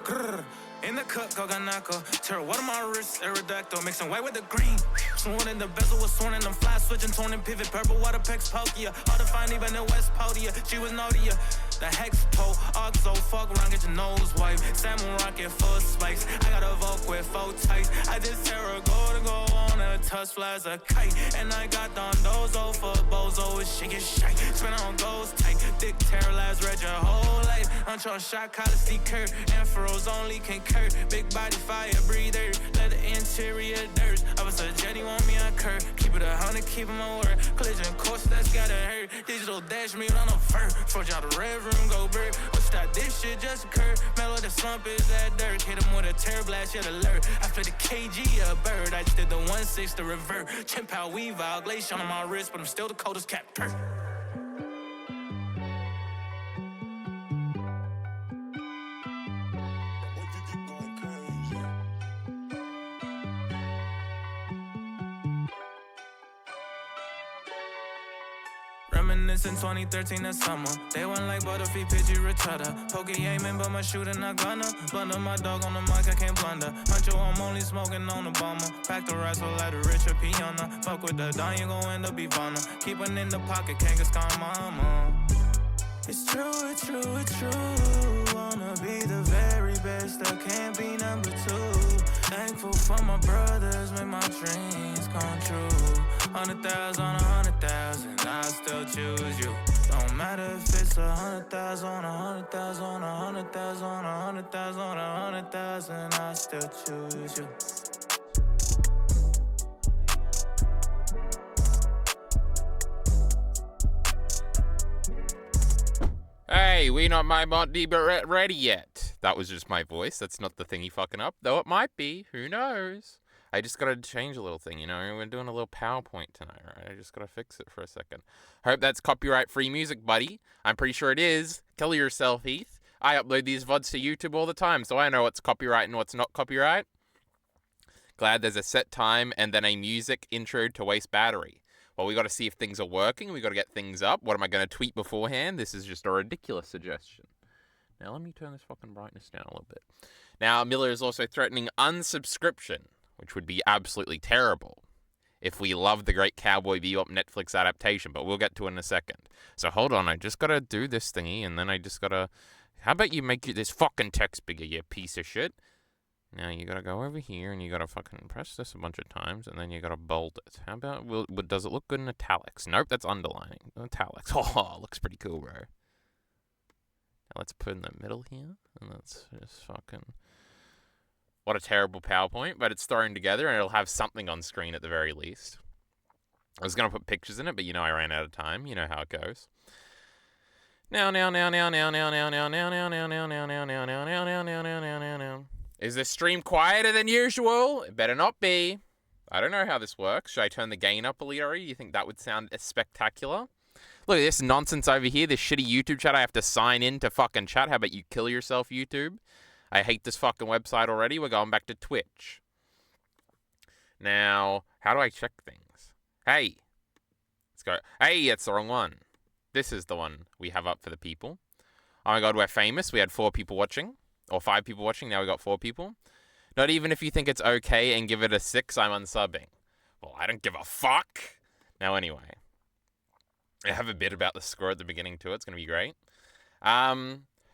Grrr. In the cup, Goganako. Tear water my wrist, Aerodactyl. Mixing white with the green. Sworn in the bezel was sworn in them fly switching, torn and pivot. Purple water pecs, Pokia. Hard to find even in West Podia. She was naughtier. The hex toe, oxo, fuck around, get your nose wiped. Salmon rocket full of spikes. I got a Volk with 4 tights. I just tear a go on a touch flies a kite. And I got Dondozo for bozo. She get shite. Spin on goes tight. Thick terror lives read your whole life. Untrust shot, collar see curve. Afros only concur. Big body fire breather. Let the interior dirt. I was a jetty, want me a curve. Keep it 100, keep it my word. Collision course, that's gotta hurt. Digital dash me on a fur. Forge out the red room, go bird. Oh, stop, this shit just occurred. Mellow the slump is that dirt. Hit him with a terror blast, yet alert. After the KG, a bird. I just did the 1-6 to revert. Chimp out weave out. Glacier on my wrist, but I'm still the coldest captor. Reminiscing 2013 that summer. They went like Butterfly, Pidgey, Retarder. Pokey aiming, but my shooter not gonna. Blunder my dog on the mic, I can't blunder. Huncho, I'm only smoking on the bomber. Pack the rice with like the Richard Piana. Fuck with the Don, you gon' end up Ivana. Keep it in the pocket, can't get scam mama. It's true, it's true, it's true. Wanna be the very best, I can't be number 2. Thankful for my brothers, make my dreams come true. 100,000 on 100,000, I still choose you. Don't matter if it's 100,000 on 100,000 on 100,000 on 100,000 on 100,000, I still choose you. Hey, we not my Monty but ready yet. That was just my voice. That's not the thingy fucking up, though it might be. Who knows? I just gotta change a little thing, you know? We're doing a little PowerPoint tonight, right? I just gotta fix it for a second. Hope that's copyright-free music, buddy. I'm pretty sure it is. Kill yourself, Heath. I upload these VODs to YouTube all the time, so I know what's copyright and what's not copyright. Glad there's a set time and then a music intro to waste battery. Well, we gotta see if things are working. We gotta get things up. What am I gonna tweet beforehand? This is just a ridiculous suggestion. Now, let me turn this fucking brightness down a little bit. Now, Miller is also threatening unsubscription, which would be absolutely terrible if we love the great Cowboy Bebop Netflix adaptation, but we'll get to it in a second. So hold on, I just gotta do this thingy, and then I just gotta... How about you make this fucking text bigger, you piece of shit? Now you gotta go over here, and you gotta fucking press this a bunch of times, and then you gotta bold it. How about... does it look good in italics? Nope, that's underlining. Italics. Oh, looks pretty cool, bro. Now let's put in the middle here, and let's just fucking... What a terrible PowerPoint, but it's thrown together, and it'll have something on screen at the very least. I was going to put pictures in it, but you know I ran out of time. You know how it goes. Is this stream quieter than usual? It better not be. I don't know how this works. Should I turn the gain up a little? You think that would sound spectacular? Look at this nonsense over here, this shitty YouTube chat. I have to sign in to fucking chat. How about you kill yourself, YouTube? I hate this fucking website already. We're going back to Twitch. Now, how do I check things? Hey. Let's go. Hey, that's the wrong one. This is the one we have up for the people. Oh my god, we're famous. We had 4 people watching. Or 5 people watching. Now we got 4 people. Not even if you think it's okay and give it a 6, I'm unsubbing. Well, I don't give a fuck. Now, anyway. I have a bit about the score at the beginning, too. It's going to be great.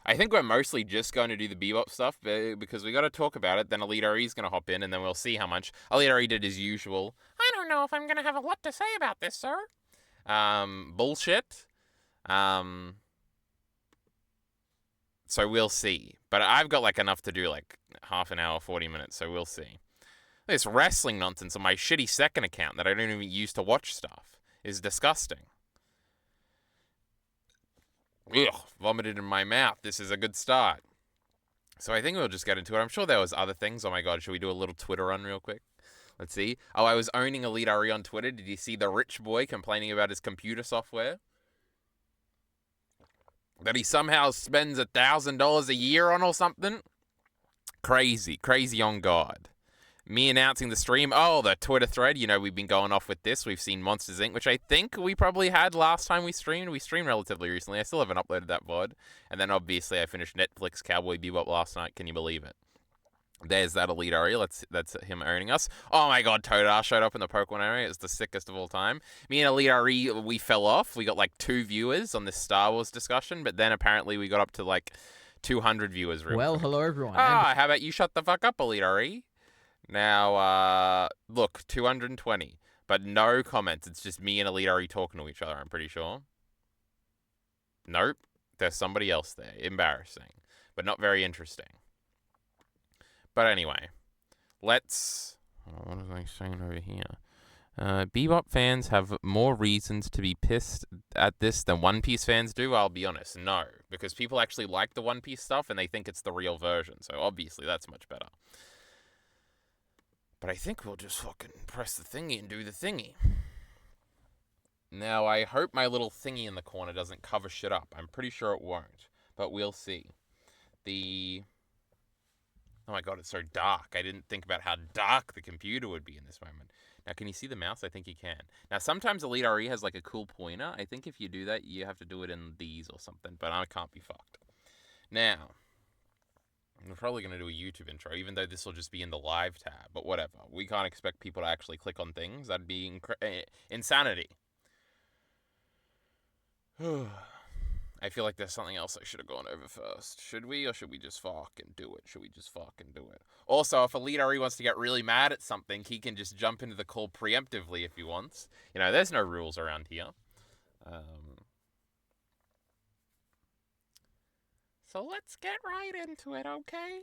I think we're mostly just going to do the Bebop stuff because we got to talk about it. Then Elite is going to hop in, and then we'll see how much Elite did as usual. I don't know if I'm going to have a lot to say about this, sir. Bullshit. So we'll see. But I've got like enough to do, like half an hour, 40 minutes, so we'll see. This wrestling nonsense on my shitty second account that I don't even use to watch stuff is disgusting. Ugh, vomited in my mouth. This is a good start. So I think we'll just get into it. I'm sure there was other things. Oh my god, should we do a little Twitter run real quick? Let's see. Oh, I was owning Elite RE on Twitter. Did you see the rich boy complaining about his computer software? That he somehow spends $1,000 a year on or something? Crazy. Crazy on God. Me announcing the stream. Oh, the Twitter thread. You know, we've been going off with this. We've seen Monsters Inc., which I think we probably had last time we streamed. We streamed relatively recently. I still haven't uploaded that VOD. And then obviously I finished Netflix Cowboy Bebop last night. Can you believe it? There's that Elite Ari. That's him owning us. Oh my god, Todar showed up in the Pokemon area. It's the sickest of all time. Me and Elite Ari, we fell off. We got like 2 viewers on this Star Wars discussion, but then apparently we got up to like 200 viewers. Well, hello everyone. How about you shut the fuck up, Elite Ari? Now, look, 220, but no comments. It's just me and Elite Ari talking to each other, I'm pretty sure. Nope, there's somebody else there. Embarrassing, but not very interesting. But anyway, let's... what was I saying over here? Bebop fans have more reasons to be pissed at this than One Piece fans do. I'll be honest, no. Because people actually like the One Piece stuff and they think it's the real version. So obviously that's much better. But I think we'll just fucking press the thingy and do the thingy. Now, I hope my little thingy in the corner doesn't cover shit up. I'm pretty sure it won't. But we'll see. Oh my god, it's so dark. I didn't think about how dark the computer would be in this moment. Now, can you see the mouse? I think you can. Now, sometimes Elite RE has like a cool pointer. I think if you do that, you have to do it in these or something, but I can't be fucked. Now, I'm probably going to do a YouTube intro, even though this will just be in the live tab, but whatever. We can't expect people to actually click on things. That'd be insanity. I feel like there's something else I should have gone over first. Should we, or should we just fucking do it? Should we just fucking do it? Also, if Elite RE wants to get really mad at something, he can just jump into the call preemptively if he wants. You know, there's no rules around here. So let's get right into it, okay?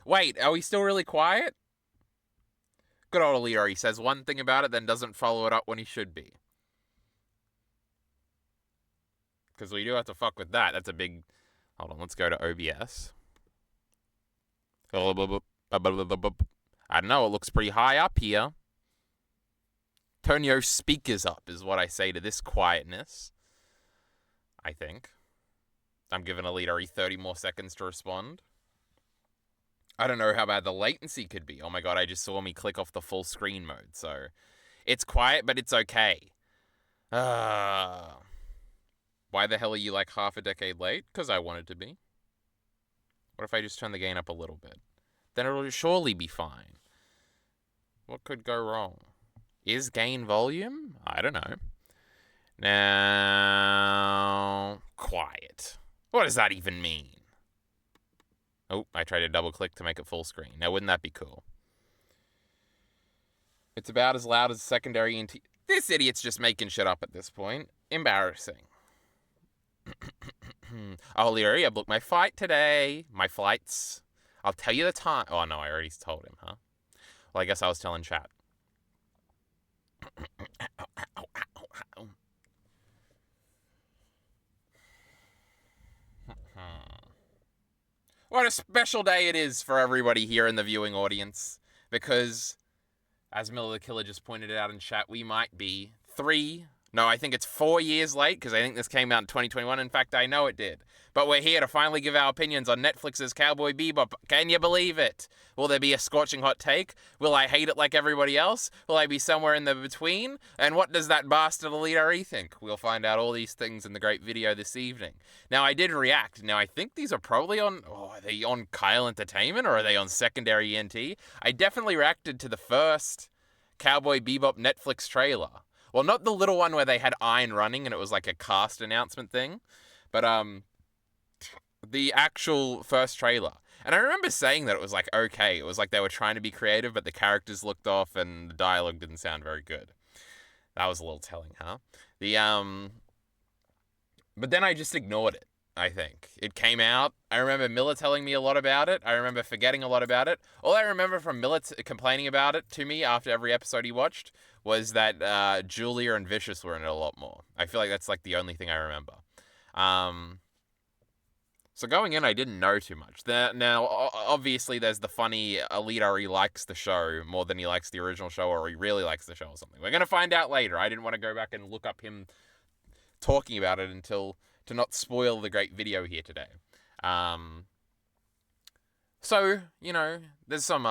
Wait, are we still really quiet? Good old Elite RE says one thing about it, then doesn't follow it up when he should be. Because we do have to fuck with that. That's a big... Hold on, let's go to OBS. I don't know, it looks pretty high up here. Turn your speakers up is what I say to this quietness. I think. I'm giving Elite RE 30 more seconds to respond. I don't know how bad the latency could be. Oh my god, I just saw me click off the full screen mode. So, it's quiet, but it's okay. Why the hell are you like half a decade late? Because I wanted to be. What if I just turn the gain up a little bit? Then it'll surely be fine. What could go wrong? Is gain volume? I don't know. Now... quiet. What does that even mean? Oh, I tried to double click to make it full screen. Now, wouldn't that be cool? It's about as loud as secondary NT... This idiot's just making shit up at this point. Embarrassing. Oh, Leary, I booked my flight today. My flights. I'll tell you the time. Oh, no, I already told him, huh? Well, I guess I was telling chat. What a special day it is for everybody here in the viewing audience. Because, as Miller the Killer just pointed out in chat, we might be 4 years late, because I think this came out in 2021. In fact, I know it did. But we're here to finally give our opinions on Netflix's Cowboy Bebop. Can you believe it? Will there be a scorching hot take? Will I hate it like everybody else? Will I be somewhere in the between? And what does that bastard Elite RE think? We'll find out all these things in the great video this evening. Now, I did react. Now, I think these are probably on... Oh, are they on Kyle Entertainment, or are they on secondary NT? I definitely reacted to the first Cowboy Bebop Netflix trailer. Well, not the little one where they had Iron running and it was like a cast announcement thing, but the actual first trailer. And I remember saying that it was like okay. It was like they were trying to be creative, but the characters looked off and the dialogue didn't sound very good. That was a little telling, huh? But then I just ignored it. I think it came out. I remember Miller telling me a lot about it. I remember forgetting a lot about it. All I remember from Miller complaining about it to me after every episode he watched was that Julia and Vicious were in it a lot more. I feel like that's like the only thing I remember. So going in, I didn't know too much. Now, obviously, there's the funny Elite RE likes the show more than he likes the original show, or he really likes the show or something. We're going to find out later. I didn't want to go back and look up him talking about it to not spoil the great video here today. So, you know, there's some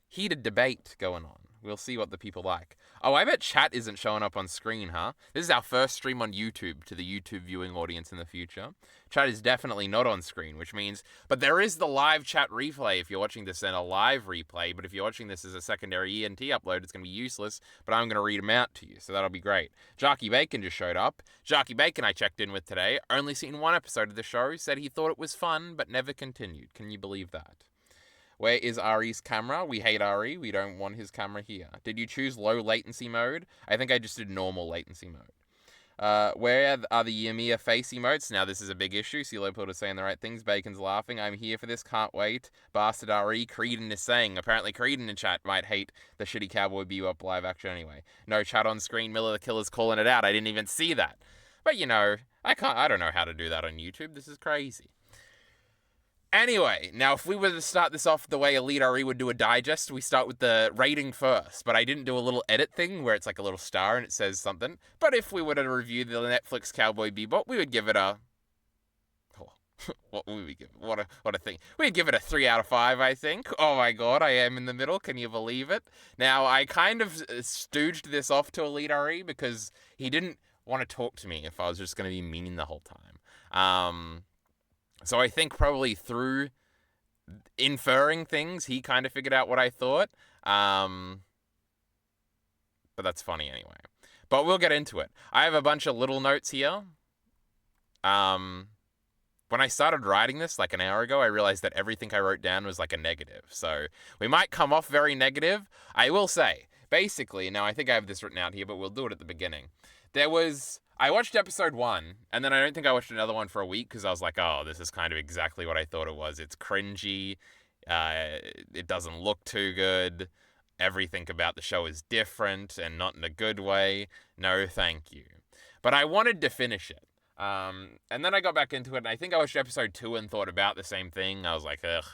heated debate going on. We'll see what the people like. Oh, I bet chat isn't showing up on screen, huh? This is our first stream on YouTube to the YouTube viewing audience in the future. Chat is definitely not on screen, which means... But there is the live chat replay if you're watching this in a live replay, but if you're watching this as a secondary ENT upload, it's going to be useless, but I'm going to read them out to you, so that'll be great. Jarky Bacon just showed up. Jarky Bacon I checked in with today, only seen one episode of the show, said he thought it was fun, but never continued. Can you believe that? Where is Ari's camera? We hate Ari. We don't want his camera here. Did you choose low latency mode? I think I just did normal latency mode. Where are the Yamiya face emotes? Now this is a big issue. See Leopold is saying the right things. Bacon's laughing. I'm here for this. Can't wait. Bastard Ari. Creedon is saying. Apparently Creedon in chat might hate the shitty Cowboy Bebop live action anyway. No chat on screen. Miller the Killer's calling it out. I didn't even see that. But you know, I don't know how to do that on YouTube. This is crazy. Anyway, now if we were to start this off the way Elite RE would do a digest, we start with the rating first, but I didn't do a little edit thing where it's like a little star and it says something. But if we were to review the Netflix Cowboy Bebop, we would give it a... what would we give it? What a thing. We'd give it a 3 out of 5, I think. Oh my god, I am in the middle, can you believe it? Now, I kind of stooged this off to Elite RE because he didn't want to talk to me if I was just going to be mean the whole time. So I think probably through inferring things, he kind of figured out what I thought. But that's funny anyway. But we'll get into it. I have a bunch of little notes here. When I started writing this like an hour ago, I realized that everything I wrote down was like a negative. So we might come off very negative. I will say, basically, now I think I have this written out here, but we'll do it at the beginning. I watched episode 1, and then I don't think I watched another one for a week because I was like, oh, this is kind of exactly what I thought it was. It's cringy. It doesn't look too good. Everything about the show is different and not in a good way. No, thank you. But I wanted to finish it. And then I got back into it, and I think I watched episode 2 and thought about the same thing. I was like, ugh,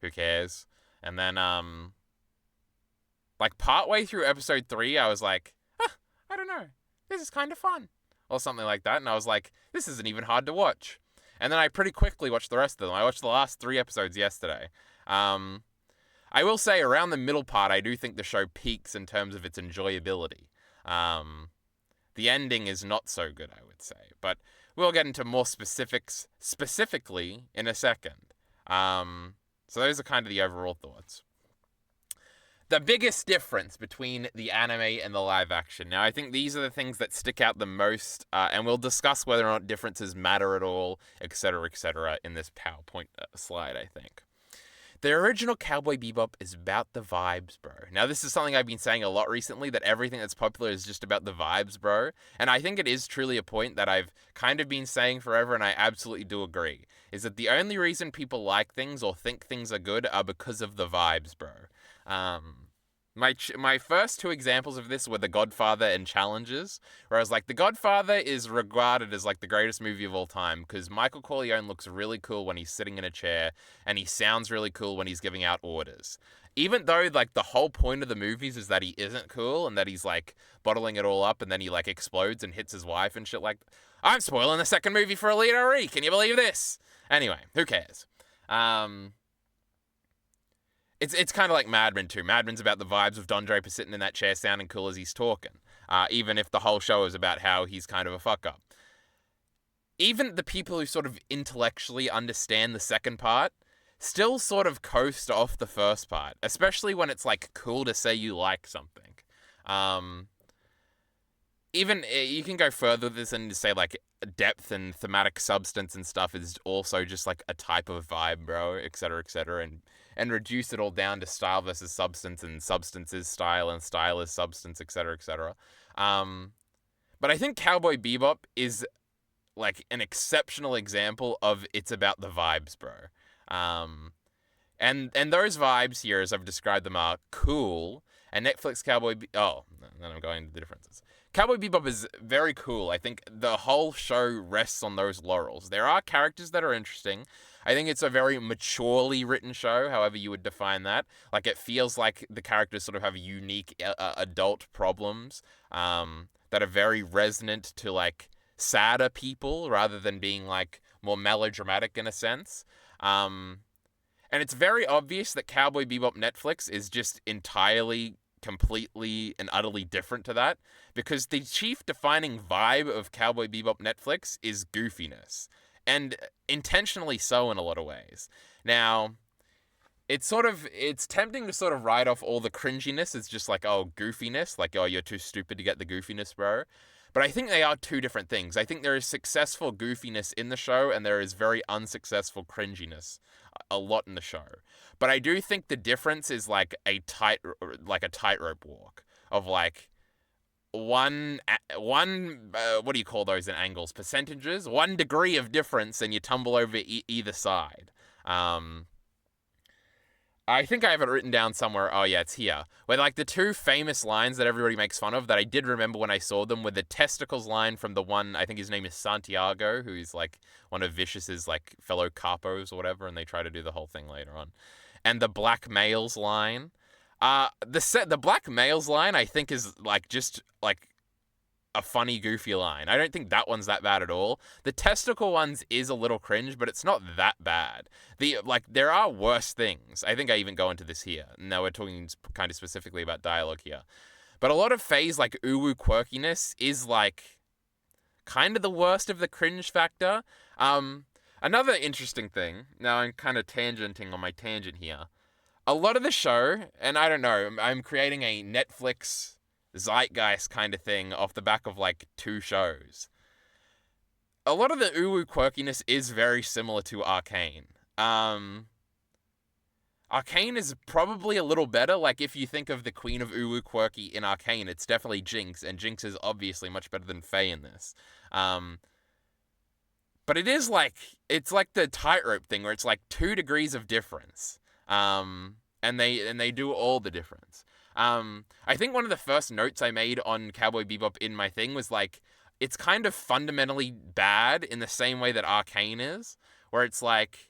who cares? And then, like, partway through episode 3, I was like, I don't know. This is kind of fun. Or something like that, and I was like, this isn't even hard to watch. And then I pretty quickly watched the rest of them. I watched the last 3 episodes yesterday. I will say, around the middle part, I do think the show peaks in terms of its enjoyability. The ending is not so good, I would say, but we'll get into more specifics specifically in a second. So those are kind of the overall thoughts. The biggest difference between the anime and the live action. Now, I think these are the things that stick out the most, and we'll discuss whether or not differences matter at all, etc., in this PowerPoint slide, I think. The original Cowboy Bebop is about the vibes, bro. Now, this is something I've been saying a lot recently, that everything that's popular is just about the vibes, bro. And I think it is truly a point that I've kind of been saying forever, and I absolutely do agree, is that the only reason people like things or think things are good are because of the vibes, bro. My first 2 examples of this were The Godfather and Challenges, where I was like, The Godfather is regarded as like the greatest movie of all time because Michael Corleone looks really cool when he's sitting in a chair, and he sounds really cool when he's giving out orders. Even though like the whole point of the movies is that he isn't cool and that he's like bottling it all up and then he like explodes and hits his wife and shit like that. I'm spoiling the second movie for Elite RE. Can you believe this? Anyway, who cares? It's kind of like Mad Men too. Mad Men's about the vibes of Don Draper sitting in that chair sounding cool as he's talking. Even if the whole show is about how he's kind of a fuck-up. Even the people who sort of intellectually understand the second part still sort of coast off the first part. Especially when it's like cool to say you like something. Even, you can go further with this and say like depth and thematic substance and stuff is also just like a type of vibe, bro, etc., and reduce it all down to style versus substance, and substance is style, and style is substance, etc., But I think Cowboy Bebop is like an exceptional example of it's about the vibes, bro. And those vibes here, as I've described them, are cool. And Netflix Cowboy then I'm going into the differences. Cowboy Bebop is very cool. I think the whole show rests on those laurels. There are characters that are interesting. I think it's a very maturely written show, however you would define that. Like, it feels like the characters sort of have unique adult problems that are very resonant to, like, sadder people rather than being, like, more melodramatic in a sense. And And it's very obvious that Cowboy Bebop Netflix is just entirely, completely, and utterly different to that, because the chief defining vibe of Cowboy Bebop Netflix is goofiness, and intentionally so in a lot of ways. Now, it's tempting to sort of write off all the cringiness as just like, oh, goofiness, like, oh, you're too stupid to get the goofiness, bro. But I think they are two different things. I think there is successful goofiness in the show, and there is very unsuccessful cringiness a lot in the show. But I do think the difference is like a tightrope walk of like one what do you call those in angles? Percentages? 1 degree of difference, and you tumble over either side. I think I have it written down somewhere. Oh, yeah, it's here. Where, like, the two famous lines that everybody makes fun of that I did remember when I saw them were the testicles line from the one, I think his name is Santiago, who's, like, one of Vicious's, like, fellow capos or whatever, and they try to do the whole thing later on. And the black males line. The black males line, I think, is, like, just, like, a funny, goofy line. I don't think that one's that bad at all. The testicle ones is a little cringe, but it's not that bad. There are worse things. I think I even go into this here. Now we're talking kind of specifically about dialogue here. But a lot of Faye's, like, uwu quirkiness is, like, kind of the worst of the cringe factor. Another interesting thing, now I'm kind of tangenting on my tangent here. A lot of the show, and I don't know, I'm creating a Netflix zeitgeist kind of thing off the back of like 2 shows. A lot of the uwu quirkiness is very similar to Arcane. Arcane is probably a little better. Like, if you think of the queen of uwu quirky in Arcane, it's definitely Jinx, and Jinx is obviously much better than Faye in this. But it is like, it's like the tightrope thing where it's like 2 degrees of difference. And they do all the difference. I think one of the first notes I made on Cowboy Bebop in my thing was like, it's kind of fundamentally bad in the same way that Arcane is, where it's like,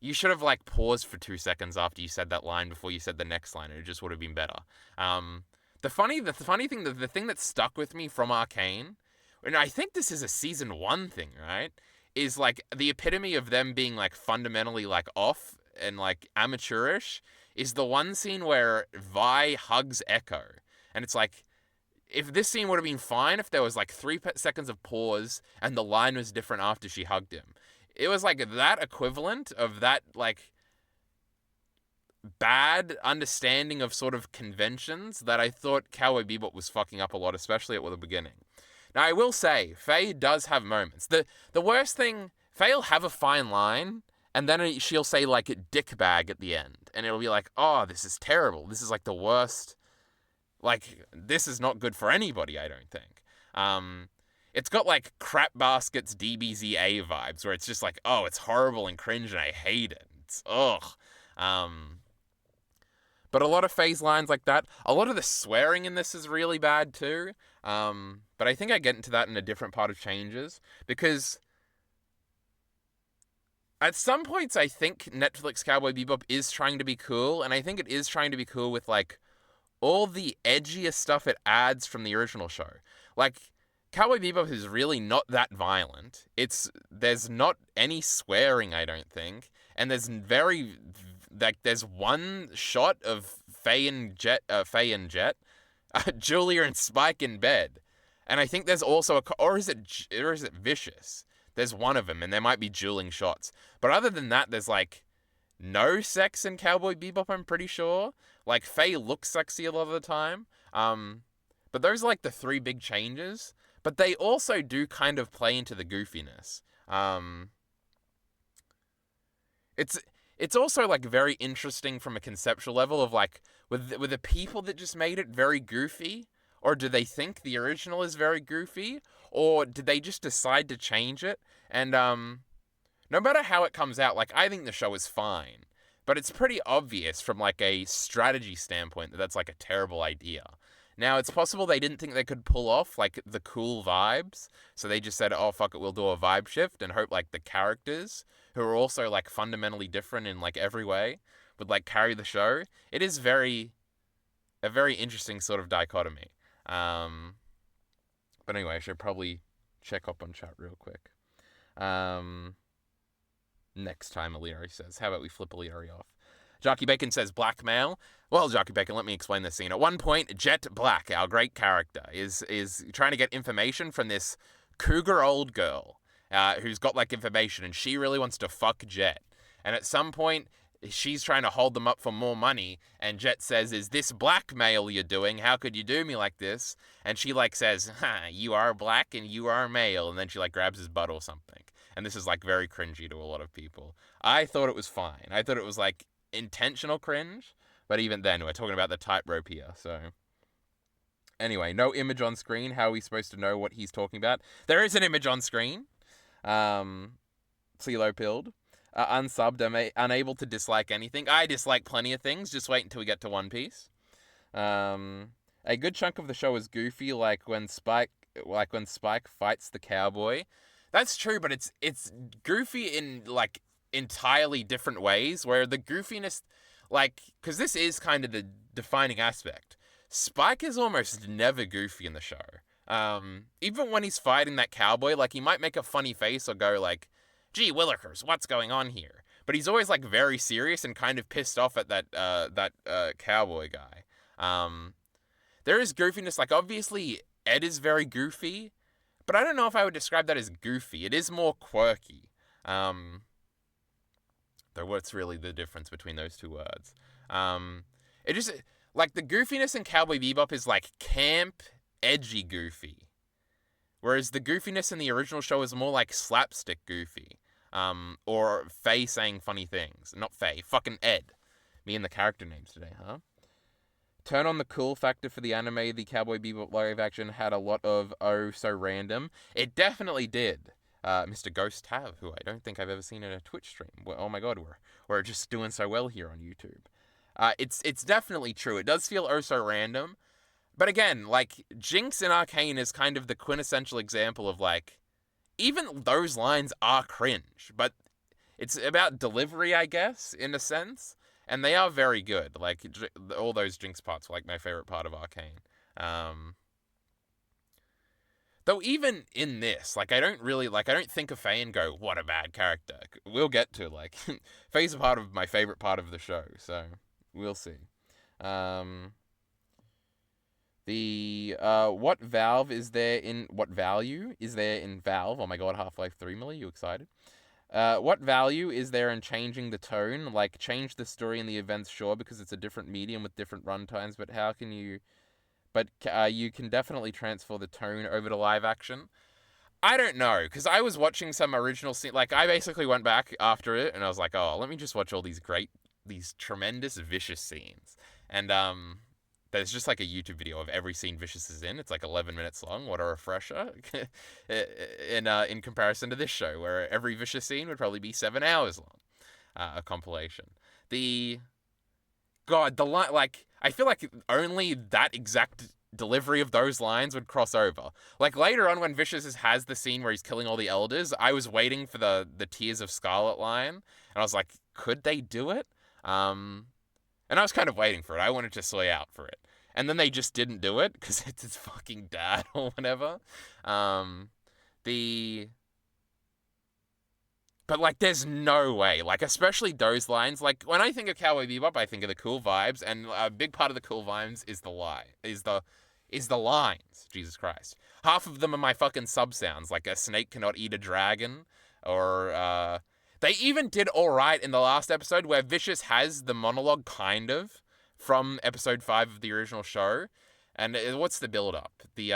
you should have like paused for 2 seconds after you said that line before you said the next line, and it just would have been better. The funny thing, the thing that stuck with me from Arcane, and I think this is a season 1 thing, right, is like the epitome of them being like fundamentally like off and like amateurish, is the one scene where Vi hugs Echo. And it's like, if this scene would have been fine if there was like 3 seconds of pause and the line was different after she hugged him. It was like that equivalent of that like bad understanding of sort of conventions that I thought Cowboy Bebop was fucking up a lot, especially at the beginning. Now, I will say, Faye does have moments. The worst thing, Faye'll have a fine line, and then she'll say, like, dick bag at the end. And it'll be like, oh, this is terrible. This is, like, the worst. Like, this is not good for anybody, I don't think. It's got, like, crap baskets DBZA vibes, where it's just like, oh, it's horrible and cringe, and I hate it. It's, ugh. But a lot of Faye's lines like that. A lot of the swearing in this is really bad, too. But I think I get into that in a different part of Changes, because at some points, I think Netflix Cowboy Bebop is trying to be cool, and I think it is trying to be cool with, like, all the edgier stuff it adds from the original show. Like, Cowboy Bebop is really not that violent. There's not any swearing, I don't think, and there's one shot of Faye and Jet, Julia and Spike in bed, and I think there's also or is it Vicious? There's one of them, and there might be dueling shots. But other than that, there's, like, no sex in Cowboy Bebop, I'm pretty sure. Like, Faye looks sexy a lot of the time. But those are, like, the 3 big changes. But they also do kind of play into the goofiness. It's also, like, very interesting from a conceptual level of, like, with the people that just made it very goofy, or do they think the original is very goofy, or did they just decide to change it? And no matter how it comes out, like, I think the show is fine, but it's pretty obvious from, like, a strategy standpoint that that's, like, a terrible idea. Now, it's possible they didn't think they could pull off, like, the cool vibes, so they just said, oh, fuck it, we'll do a vibe shift, and hope, like, the characters, who are also, like, fundamentally different in, like, every way, would, like, carry the show. It is a very interesting sort of dichotomy. But anyway, I should probably check up on chat real quick. Next time, O'Leary says. How about we flip O'Leary off? Jockey Bacon says blackmail. Well, Jockey Bacon, let me explain this scene. At one point, Jet Black, our great character, is trying to get information from this cougar old girl who's got like information, and she really wants to fuck Jet. And at some point, she's trying to hold them up for more money, and Jet says, "Is this blackmail you're doing? How could you do me like this?" And she like says, "You are black and you are male," and then she like grabs his butt or something. And this is like very cringy to a lot of people. I thought it was fine. I thought it was like intentional cringe, but even then, we're talking about the tightrope here, so. Anyway, no image on screen. How are we supposed to know what he's talking about? There is an image on screen. CeeLo Pilled. Unsubbed, unable to dislike anything. I dislike plenty of things. Just wait until we get to One Piece. A good chunk of the show is goofy, like when Spike fights the cowboy. That's true, but it's goofy in like entirely different ways. Where the goofiness, like, because this is kind of the defining aspect. Spike is almost never goofy in the show. Even when he's fighting that cowboy, like he might make a funny face or go like, "Gee willikers, what's going on here?" But he's always like very serious and kind of pissed off at that cowboy guy. There is goofiness, like obviously Ed is very goofy, but I don't know if I would describe that as goofy. It is more quirky. Though what's really the difference between those two words? It just like the goofiness in Cowboy Bebop is like camp, edgy goofy. Whereas the goofiness in the original show is more like slapstick goofy. Or Faye saying funny things. Not Faye, fucking Ed. Me and the character names today, huh? Turn on the cool factor for the anime. The Cowboy Bebop live action had a lot of oh so random. It definitely did. Mr. Ghost Tav, who I don't think I've ever seen in a Twitch stream. Oh my god, we're just doing so well here on YouTube. It's definitely true. It does feel oh so random. But again, like, Jinx in Arcane is kind of the quintessential example of, like, even those lines are cringe, but it's about delivery, I guess, in a sense, and they are very good. Like, all those Jinx parts were, like, my favorite part of Arcane. Though even in this, like, I don't think of Faye and go, what a bad character. We'll get to, like, Faye's a part of my favorite part of the show, so we'll see. What value is there in Valve? Oh my god, Half-Life 3, Millie, you excited? What value is there in changing the tone? Like, change the story and the events, sure, because it's a different medium with different runtimes, but how can you... But you can definitely transfer the tone over to live action. I don't know, because I was watching some original scene... Like, I basically went back after it, and I was like, oh, let me just watch all these tremendous Vicious scenes. And, there's just like a YouTube video of every scene Vicious is in. It's like 11 minutes long. What a refresher. in comparison to this show, where every Vicious scene would probably be 7 hours long. A compilation. The line, like, I feel like only that exact delivery of those lines would cross over. Like, later on when Vicious has the scene where he's killing all the elders, I was waiting for the Tears of Scarlet line, and I was like, could they do it? And I was kind of waiting for it. I wanted to soy out for it. And then they just didn't do it because it's his fucking dad or whatever. But, like, there's no way. Like, especially those lines. Like, when I think of Cowboy Bebop, I think of the cool vibes. And a big part of the cool vibes is the lines. Jesus Christ. Half of them are my fucking sub sounds. Like, a snake cannot eat a dragon. Or, they even did alright in the last episode where Vicious has the monologue, kind of, from episode 5 of the original show. And what's the build-up? Do you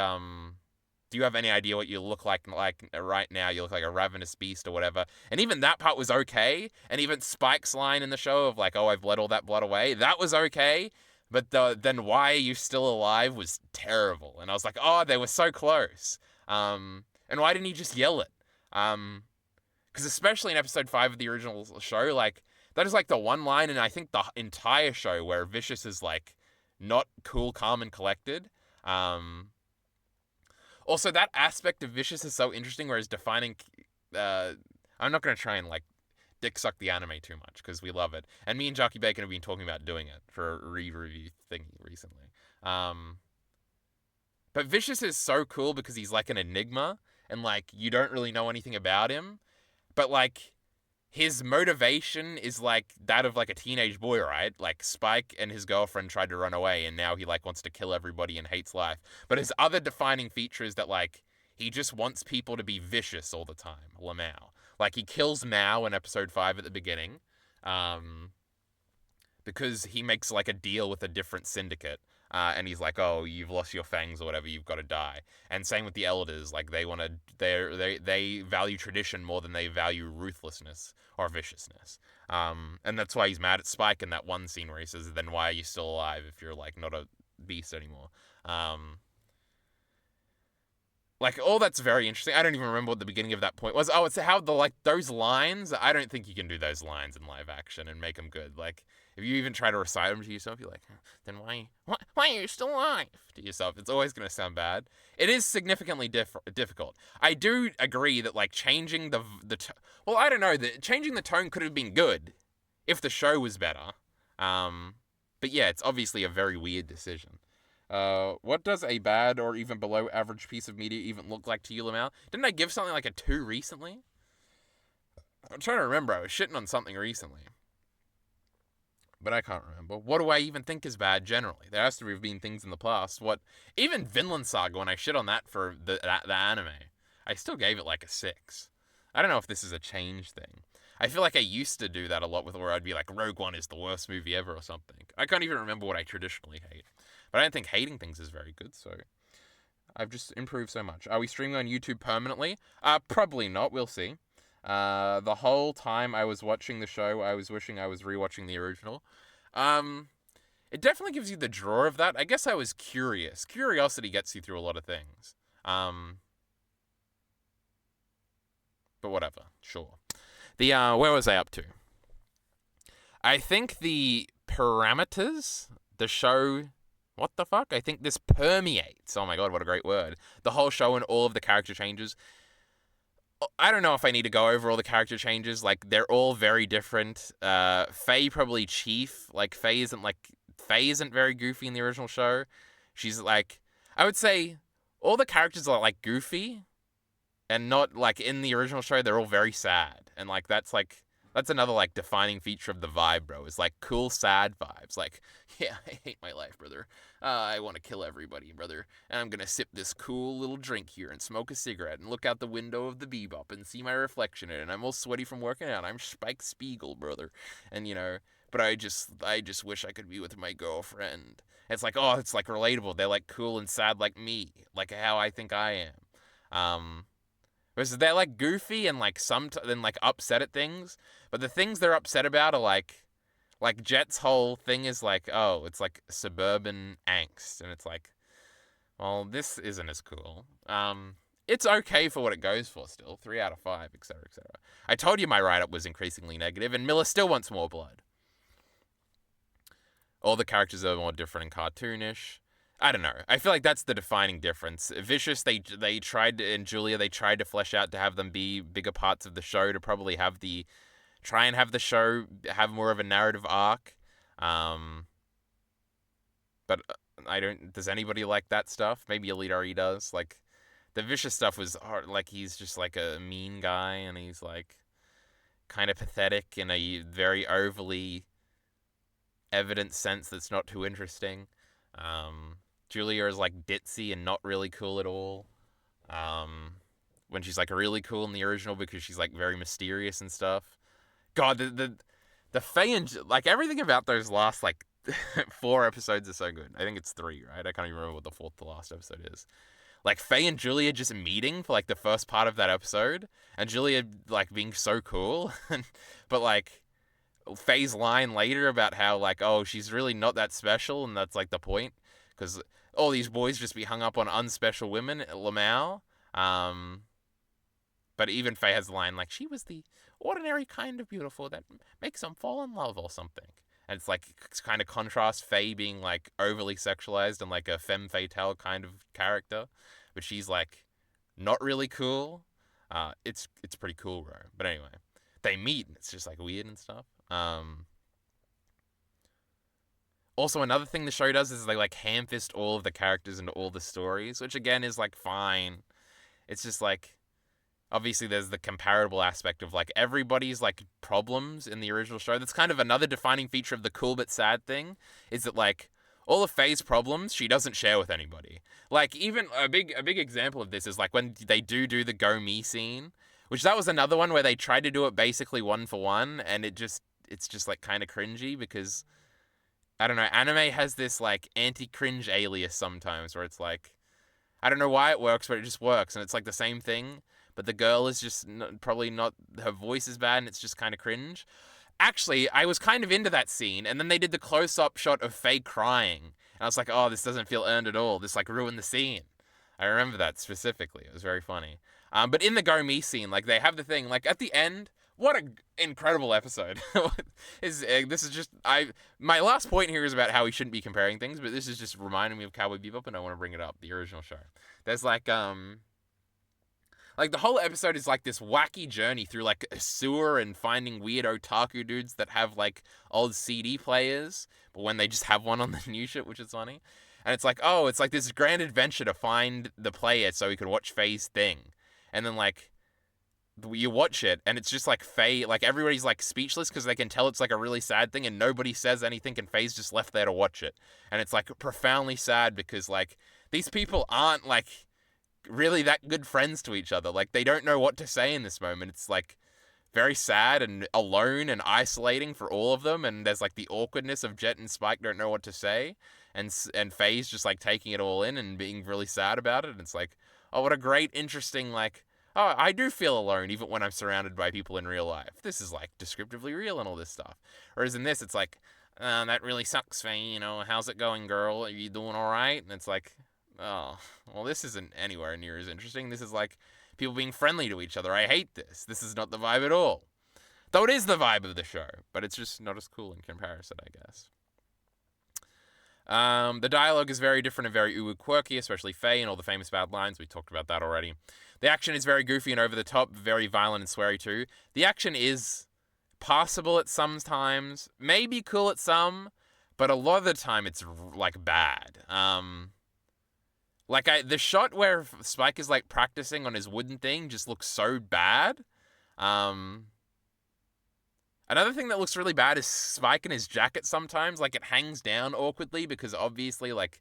have any idea what you look like right now? You look like a ravenous beast or whatever. And even that part was okay. And even Spike's line in the show of like, oh, I've let all that blood away. That was okay. But then why are you still alive was terrible. And I was like, oh, they were so close. And why didn't he just yell it? Because especially in episode 5 of the original show, like, that is like the one line in I think the entire show where Vicious is like not cool, calm, and collected. Also, that aspect of Vicious is so interesting, where he's defining... I'm not going to try and like dick suck the anime too much because we love it. And me and Jockey Bacon have been talking about doing it for a re-review thingy recently. But Vicious is so cool because he's like an enigma and like you don't really know anything about him. But like... his motivation is like that of like a teenage boy, right? Like Spike and his girlfriend tried to run away and now he like wants to kill everybody and hates life. But his other defining feature is that like he just wants people to be vicious all the time, Lamau. Like he kills Mao in episode 5 at the beginning. Because he makes like a deal with a different syndicate. And he's like, "Oh, you've lost your fangs or whatever. You've got to die." And same with the elders. Like they value tradition more than they value ruthlessness or viciousness. And that's why he's mad at Spike in that one scene where he says, "Then why are you still alive if you're like not a beast anymore?" Like, all that's very interesting. I don't even remember what the beginning of that point was. Oh, it's how those lines. I don't think you can do those lines in live action and make them good. Like, if you even try to recite them to yourself, you're like, then why are you still alive? To yourself, it's always going to sound bad. It is significantly difficult. I do agree that, like, changing well, I don't know, changing the tone could have been good if the show was better. But yeah, it's obviously a very weird decision. What does a bad or even below average piece of media even look like to you, Lamau? Didn't I give something like a 2 recently? I'm trying to remember. I was shitting on something recently. But I can't remember. What do I even think is bad generally? There has to have been things in the past. Even Vinland Saga, when I shit on that for the anime, I still gave it like a 6. I don't know if this is a change thing. I feel like I used to do that a lot with where I'd be like, Rogue One is the worst movie ever or something. I can't even remember what I traditionally hate. But I don't think hating things is very good, so I've just improved so much. Are we streaming on YouTube permanently? Probably not. We'll see. The whole time I was watching the show, I was wishing I was rewatching the original. It definitely gives you the draw of that. I guess I was curious. Curiosity gets you through a lot of things. But whatever. Sure. Where was I up to? I think the parameters, the show... What the fuck? I think this permeates. Oh my god, what a great word. The whole show and all of the character changes. I don't know if I need to go over all the character changes. Like, they're all very different. Faye probably chief. Like, Faye isn't very goofy in the original show. She's like... I would say all the characters are, like, goofy. And not, like, in the original show, they're all very sad. And, like, that's another, like, defining feature of the vibe, bro. Is, like, cool, sad vibes. Like, yeah, I hate my life, brother. I want to kill everybody, brother. And I'm going to sip this cool little drink here and smoke a cigarette and look out the window of the Bebop and see my reflection in it. And I'm all sweaty from working out. I'm Spike Spiegel, brother. And, but I just wish I could be with my girlfriend. It's like, oh, it's, like, relatable. They're, like, cool and sad like me. Like how I think I am. Whereas they're, like, goofy and, like, then like, upset at things. But the things they're upset about are, like Jet's whole thing is, like, oh, it's, like, suburban angst. And it's like, well, this isn't as cool. It's okay for what it goes for still. 3 out of 5, etc., etc. I told you my write-up was increasingly negative, and Miller still wants more blood. All the characters are more different and cartoonish. I don't know. I feel like that's the defining difference. Vicious, they tried to, and Julia, they tried to flesh out to have them be bigger parts of the show to probably try and have the show have more of a narrative arc. But does anybody like that stuff? Maybe Elite does. Like, the Vicious stuff was hard. Like, he's just like a mean guy and he's like kind of pathetic in a very overly evident sense that's not too interesting. Julia is like ditzy and not really cool at all. When she's like really cool in the original because she's like very mysterious and stuff. God, the Faye and like everything about those last like 4 episodes is so good. I think it's 3, right? I can't even remember what the 4th to last episode is. Like Faye and Julia just meeting for like the first part of that episode, and Julia like being so cool, but like Faye's line later about how like, oh, she's really not that special, and that's like the point, because all these boys just be hung up on unspecial women at Lamau. But even Faye has the line like, she was the ordinary kind of beautiful that makes them fall in love or something. And it's like, it's kind of contrast Faye being like overly sexualized and like a femme fatale kind of character, but she's like not really cool. It's pretty cool, bro. But anyway, they meet and it's just like weird and stuff. Also, another thing the show does is they like ham-fist all of the characters and all the stories, which again is like fine. It's just like, obviously there's the comparable aspect of like everybody's like problems in the original show. That's kind of another defining feature of the cool but sad thing, is that like all of Faye's problems she doesn't share with anybody. Like even a big example of this is like when they do the Go Me scene, which that was another one where they tried to do it basically one for one, and it's just like kind of cringy because I don't know, anime has this like anti-cringe alias sometimes where it's like I don't know why it works, but it just works, and it's like the same thing. But the girl is just probably not. Her voice is bad, and it's just kind of cringe. Actually, I was kind of into that scene, and then they did the close-up shot of Faye crying, and I was like, "Oh, this doesn't feel earned at all. This like ruined the scene." I remember that specifically. It was very funny. But in the Go Me scene, like they have the thing, like at the end. What an incredible episode! This is just My last point here is about how we shouldn't be comparing things, but this is just reminding me of Cowboy Bebop, and I want to bring it up. The original show. There's like the whole episode is like this wacky journey through like a sewer and finding weird otaku dudes that have like old CD players, but when they just have one on the new shit, which is funny. And it's like, oh, it's like this grand adventure to find the player so we can watch Faye's thing. And then like you watch it and it's just like Faye, like everybody's like speechless because they can tell it's like a really sad thing and nobody says anything and Faye's just left there to watch it. And it's like profoundly sad because like these people aren't like really that good friends to each other. Like they don't know what to say in this moment. It's like very sad and alone and isolating for all of them, and there's like the awkwardness of Jet and Spike don't know what to say, and Faye's just like taking it all in and being really sad about it. And it's like, oh, what a great interesting like, oh, I do feel alone even when I'm surrounded by people in real life. This is like descriptively real and all this stuff. Whereas in this it's like, that really sucks, Faye, you know, how's it going, girl? Are you doing all right? And it's like, oh, well, this isn't anywhere near as interesting. This is like people being friendly to each other. I hate this. This is not the vibe at all. Though it is the vibe of the show, but it's just not as cool in comparison, I guess. The dialogue is very different and very uwu quirky, especially Faye and all the famous bad lines. We talked about that already. The action is very goofy and over the top, very violent and sweary too. The action is passable at some times, maybe cool at some, but a lot of the time it's like bad. The shot where Spike is like practicing on his wooden thing just looks so bad. Another thing that looks really bad is Spike in his jacket sometimes. Like it hangs down awkwardly because obviously like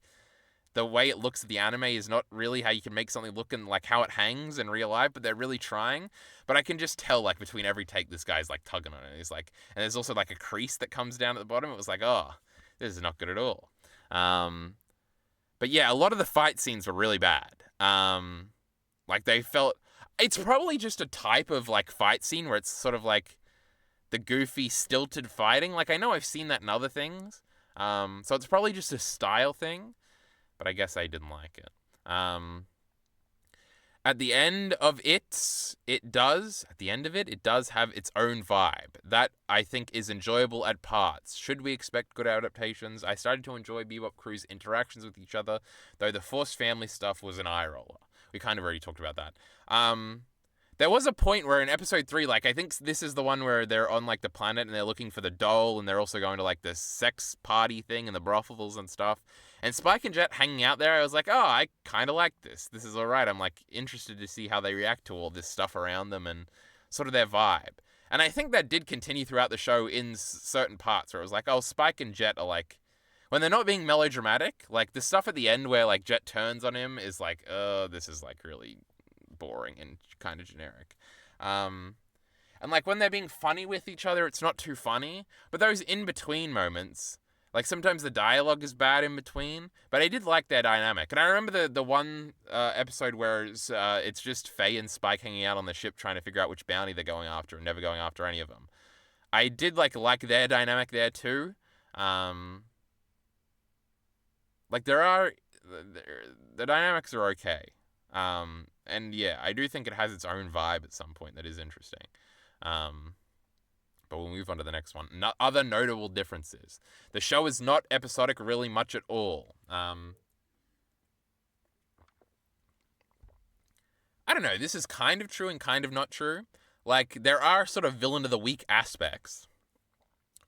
the way it looks at the anime is not really how you can make something look in like how it hangs in real life, but they're really trying. But I can just tell like between every take this guy's like tugging on it. He's like, and there's also like a crease that comes down at the bottom. It was like, oh, this is not good at all. But yeah, a lot of the fight scenes were really bad. Like they felt, it's probably just a type of like fight scene where it's sort of like the goofy stilted fighting. Like I know I've seen that in other things. So it's probably just a style thing, but I guess I didn't like it. At the end of it, it does have its own vibe. That, I think, is enjoyable at parts. Should we expect good adaptations? I started to enjoy Bebop Crew's interactions with each other, though the forced family stuff was an eye roller. We kind of already talked about that. There was a point where in episode 3, like, I think this is the one where they're on, like, the planet and they're looking for the doll and they're also going to, like, this sex party thing and the brothels and stuff. And Spike and Jet hanging out there, I was like, oh, I kind of like this. This is all right. I'm, like, interested to see how they react to all this stuff around them and sort of their vibe. And I think that did continue throughout the show in certain parts where it was like, oh, Spike and Jet are, like, when they're not being melodramatic, like, the stuff at the end where, like, Jet turns on him is like, oh, this is, like, really boring and kind of generic. And, like, when they're being funny with each other, it's not too funny. But those in-between moments, like, sometimes the dialogue is bad in between, but I did like their dynamic. And I remember the one episode where it's just Faye and Spike hanging out on the ship trying to figure out which bounty they're going after and never going after any of them. I did, like their dynamic there, too. Like, the dynamics are okay. And yeah, I do think it has its own vibe at some point that is interesting. But we'll move on to the next one. Other notable differences. The show is not episodic really much at all. I don't know, this is kind of true and kind of not true. Like, there are sort of villain of the week aspects.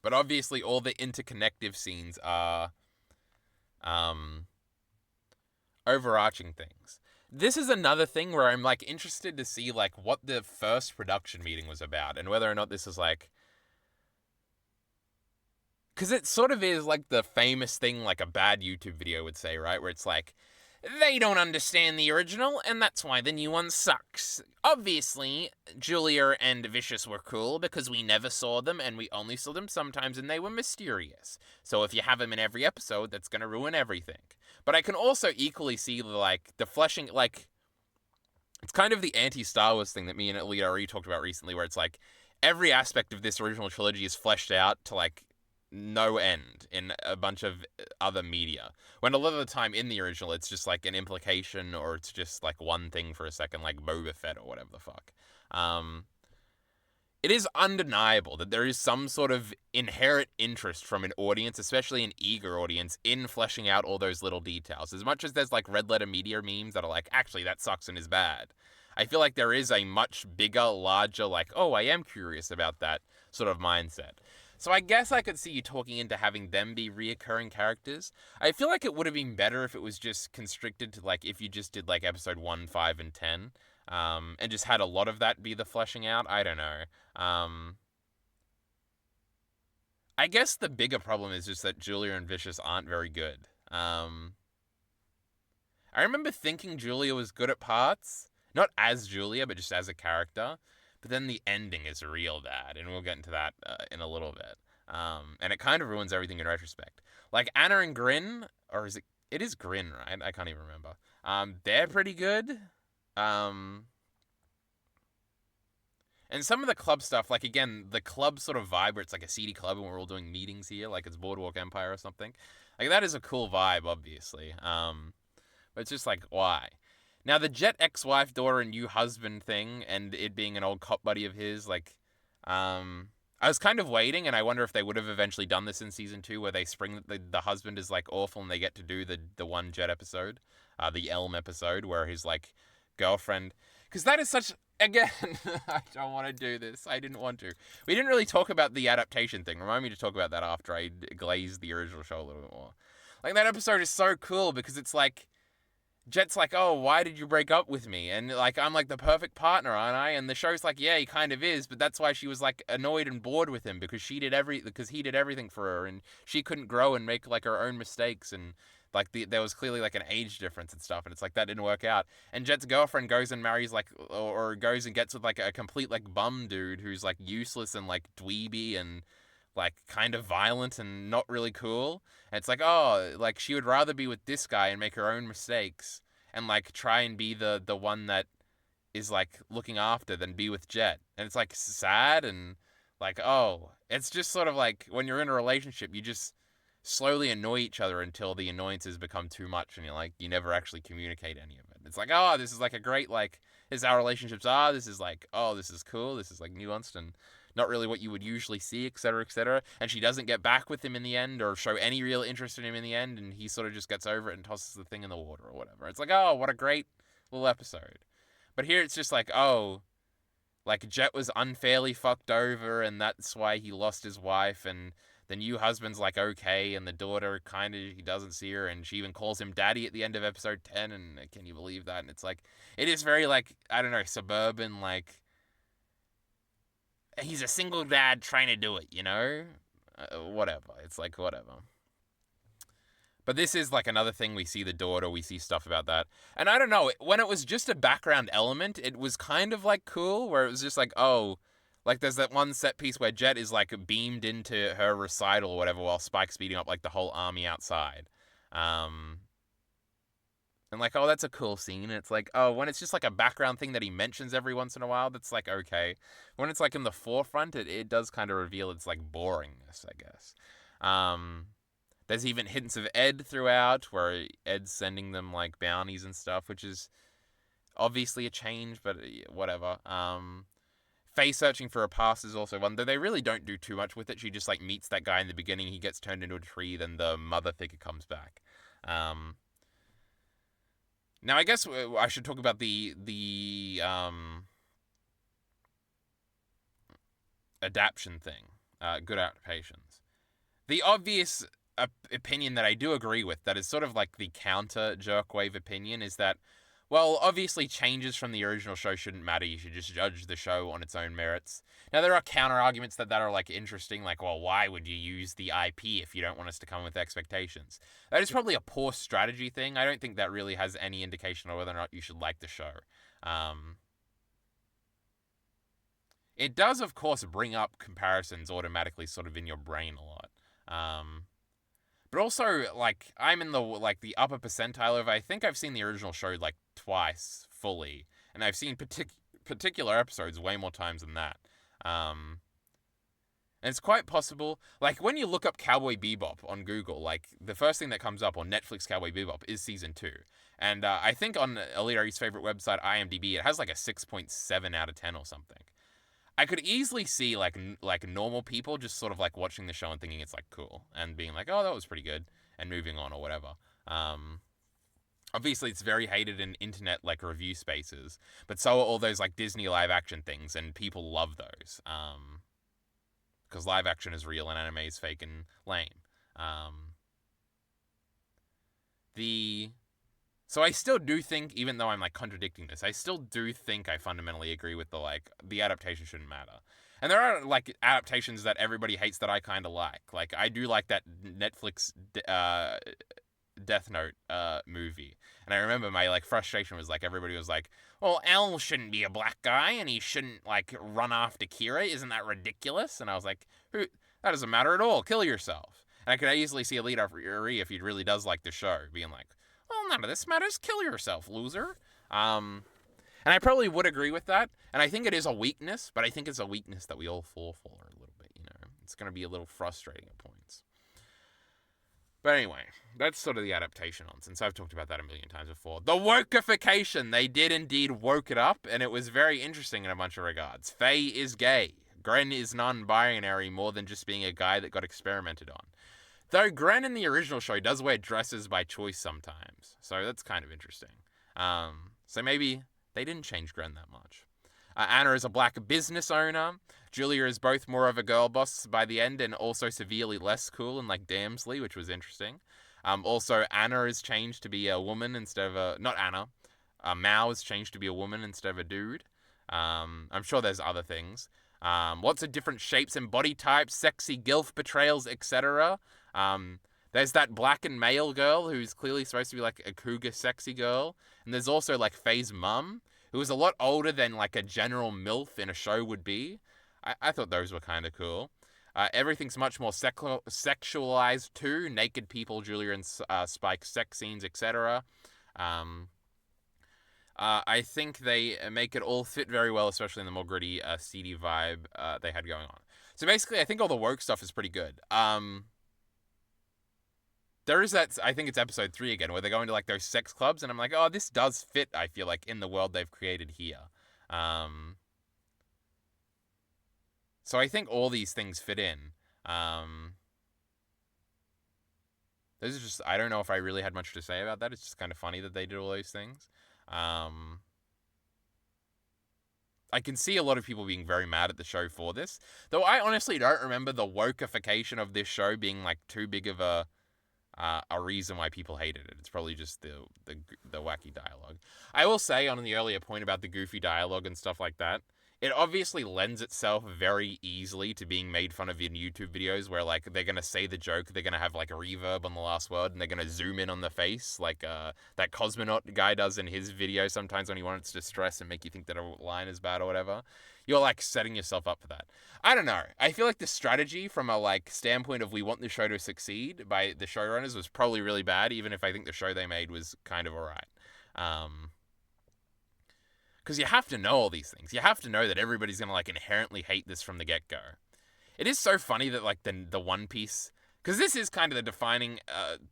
But obviously all the interconnective scenes are overarching things. This is another thing where I'm, like, interested to see, like, what the first production meeting was about, and whether or not this is, like... Because it sort of is, like, the famous thing, like, a bad YouTube video would say, right? Where it's like, they don't understand the original, and that's why the new one sucks. Obviously, Julia and Vicious were cool because we never saw them, and we only saw them sometimes, and they were mysterious. So if you have them in every episode, that's going to ruin everything. But I can also equally see, like, the fleshing, like... It's kind of the anti-Star Wars thing that me and Alita already talked about recently, where it's like, every aspect of this original trilogy is fleshed out to, like, no end in a bunch of other media. When a lot of the time in the original, it's just like an implication, or it's just like one thing for a second, like Boba Fett or whatever the fuck. It is undeniable that there is some sort of inherent interest from an audience, especially an eager audience, in fleshing out all those little details. As much as there's like red letter media memes that are like, actually, that sucks and is bad, I feel like there is a much bigger, larger, like, oh, I am curious about that sort of mindset. So I guess I could see you talking into having them be reoccurring characters. I feel like it would have been better if it was just constricted to, like, if you just did, like, episode 1, 5, and 10, and just had a lot of that be the fleshing out. I don't know. I guess the bigger problem is just that Julia and Vicious aren't very good. I remember thinking Julia was good at parts. Not as Julia, but just as a character. But then the ending is real bad, and we'll get into that in a little bit. And it kind of ruins everything in retrospect. Like, Anna and Grin, or is it... It is Grin, right? I can't even remember. They're pretty good. And some of the club stuff, like, again, the club sort of vibe where it's like a seedy club and we're all doing meetings here, like it's Boardwalk Empire or something. Like, that is a cool vibe, obviously. But it's just like, why? Now, the Jet ex-wife, daughter, and new husband thing, and it being an old cop buddy of his, like, I was kind of waiting, and I wonder if they would have eventually done this in season 2, where they spring the husband is, like, awful, and they get to do the one Jet episode, the Elm episode, where his, like, girlfriend... Because that is such... Again, I don't want to do this. I didn't want to. We didn't really talk about the adaptation thing. Remind me to talk about that after I glazed the original show a little bit more. Like, that episode is so cool, because it's like... Jet's like, oh, why did you break up with me? And, like, I'm, like, the perfect partner, aren't I? And the show's like, yeah, he kind of is, but that's why she was, like, annoyed and bored with him, because he did everything for her, and she couldn't grow and make, like, her own mistakes, and, like, there was clearly, like, an age difference and stuff, and it's like, that didn't work out. And Jet's girlfriend goes and marries, like, or goes and gets with, like, a complete, like, bum dude who's, like, useless and, like, dweeby and, like, kind of violent and not really cool. And it's like, oh, like, she would rather be with this guy and make her own mistakes and, like, try and be the one that is, like, looking after than be with Jet. And it's, like, sad and, like, oh, it's just sort of like, when you're in a relationship, you just slowly annoy each other until the annoyances become too much, and you're like, you never actually communicate any of it. It's like, oh, this is, like, a great, like, this is how relationships are. This is, like, oh, this is cool. This is, like, nuanced and not really what you would usually see, etc., etc. And she doesn't get back with him in the end or show any real interest in him in the end, and he sort of just gets over it and tosses the thing in the water or whatever. It's like, oh, what a great little episode. But here it's just like, oh, like, Jet was unfairly fucked over, and that's why he lost his wife, and the new husband's, like, okay, and the daughter kind of, he doesn't see her, and she even calls him daddy at the end of episode 10, and can you believe that? And it's like, it is very, like, I don't know, suburban, like, he's a single dad trying to do it, you know? Whatever. It's like, whatever. But this is, like, another thing. We see the daughter, we see stuff about that. And I don't know, when it was just a background element, it was kind of, like, cool, where it was just like, oh, like, there's that one set piece where Jet is, like, beamed into her recital or whatever while Spike's beating up, like, the whole army outside. And, like, oh, that's a cool scene. And it's like, oh, when it's just, like, a background thing that he mentions every once in a while, that's, like, okay. When it's, like, in the forefront, it does kind of reveal its, like, boringness, I guess. There's even hints of Ed throughout, where Ed's sending them, like, bounties and stuff, which is obviously a change, but whatever. Faye searching for a past is also one, though they really don't do too much with it. She just, like, meets that guy in the beginning, he gets turned into a tree, then the mother figure comes back. Now, I guess I should talk about the adaptation thing. Good adaptations. The obvious opinion that I do agree with, that is sort of like the counter jerkwave opinion, is that Well, obviously, changes from the original show shouldn't matter. You should just judge the show on its own merits. Now, there are counter arguments that are like interesting, like, well, why would you use the IP if you don't want us to come with expectations? That is probably a poor strategy thing. I don't think that really has any indication of whether or not you should like the show. It does, of course, bring up comparisons automatically, sort of in your brain a lot. But also, like, I'm in the upper percentile of. I think I've seen the original show like twice fully, and I've seen particular episodes way more times than that. And it's quite possible, like, when you look up Cowboy Bebop on Google, like, the first thing that comes up on Netflix Cowboy Bebop is season 2. And I think on Elite favorite website, IMDb, it has like a 6.7 out of 10 or something. I could easily see like normal people just sort of like watching the show and thinking it's like cool and being like, oh, that was pretty good, and moving on or whatever. Obviously, it's very hated in internet like review spaces, but so are all those like Disney live action things, and people love those because live action is real and anime is fake and lame. So I still do think, even though I'm like contradicting this, I still do think I fundamentally agree with the adaptation shouldn't matter. And there are like adaptations that everybody hates that I kind of like. Like, I do like that Netflix Death Note movie. And I remember my like frustration was like everybody was like, well, L shouldn't be a black guy and he shouldn't like run after Kira. Isn't that ridiculous? And I was like, that doesn't matter at all. Kill yourself. And I could easily see Alita Uri, if he really does like the show, being like, well, none of this matters. Kill yourself, loser. And I probably would agree with that. And I think it is a weakness, but I think it's a weakness that we all fall for a little bit, you know. It's going to be a little frustrating at points. But anyway, that's sort of the adaptation nonsense. I've talked about that a million times before. The wokeification. They did indeed woke it up, and it was very interesting in a bunch of regards. Faye is gay. Gren is non-binary, more than just being a guy that got experimented on. Though Gren in the original show does wear dresses by choice sometimes. So that's kind of interesting. So maybe they didn't change Gren that much. Anna is a black business owner. Julia is both more of a girl boss by the end and also severely less cool and like Damsley, which was interesting. Also, Anna is changed to be a woman instead of a... Not Anna. Mao is changed to be a woman instead of a dude. I'm sure there's other things. Lots of different shapes and body types, sexy gilf betrayals, etc. There's that black and male girl who's clearly supposed to be like a cougar sexy girl. And there's also like Faye's mum, who is a lot older than like a general MILF in a show would be. I thought those were kind of cool. Everything's much more sexualized too. Naked people, Julia and Spike sex scenes, etc. I think they make it all fit very well, especially in the more gritty, seedy vibe they had going on. So basically, I think all the woke stuff is pretty good. There is that, I think it's episode 3 again, where they go into like those sex clubs, and I'm like, oh, this does fit, I feel like, in the world they've created here. So I think all these things fit in. This is just, I don't know if I really had much to say about that. It's just kind of funny that they did all those things. I can see a lot of people being very mad at the show for this, though I honestly don't remember the wokeification of this show being like too big of a reason why people hated it. It's probably just the wacky dialogue. I will say on the earlier point about the goofy dialogue and stuff like that, it obviously lends itself very easily to being made fun of in YouTube videos where like they're going to say the joke, they're going to have like a reverb on the last word, and they're going to zoom in on the face like that Cosmonaut guy does in his video sometimes when he wants to stress and make you think that a line is bad or whatever. You're like setting yourself up for that. I don't know. I feel like the strategy from a like standpoint of we want the show to succeed by the showrunners was probably really bad, even if I think the show they made was kind of alright. Because you have to know all these things. You have to know that everybody's going to like inherently hate this from the get-go. It is so funny that like the One Piece... Because this is kind of the defining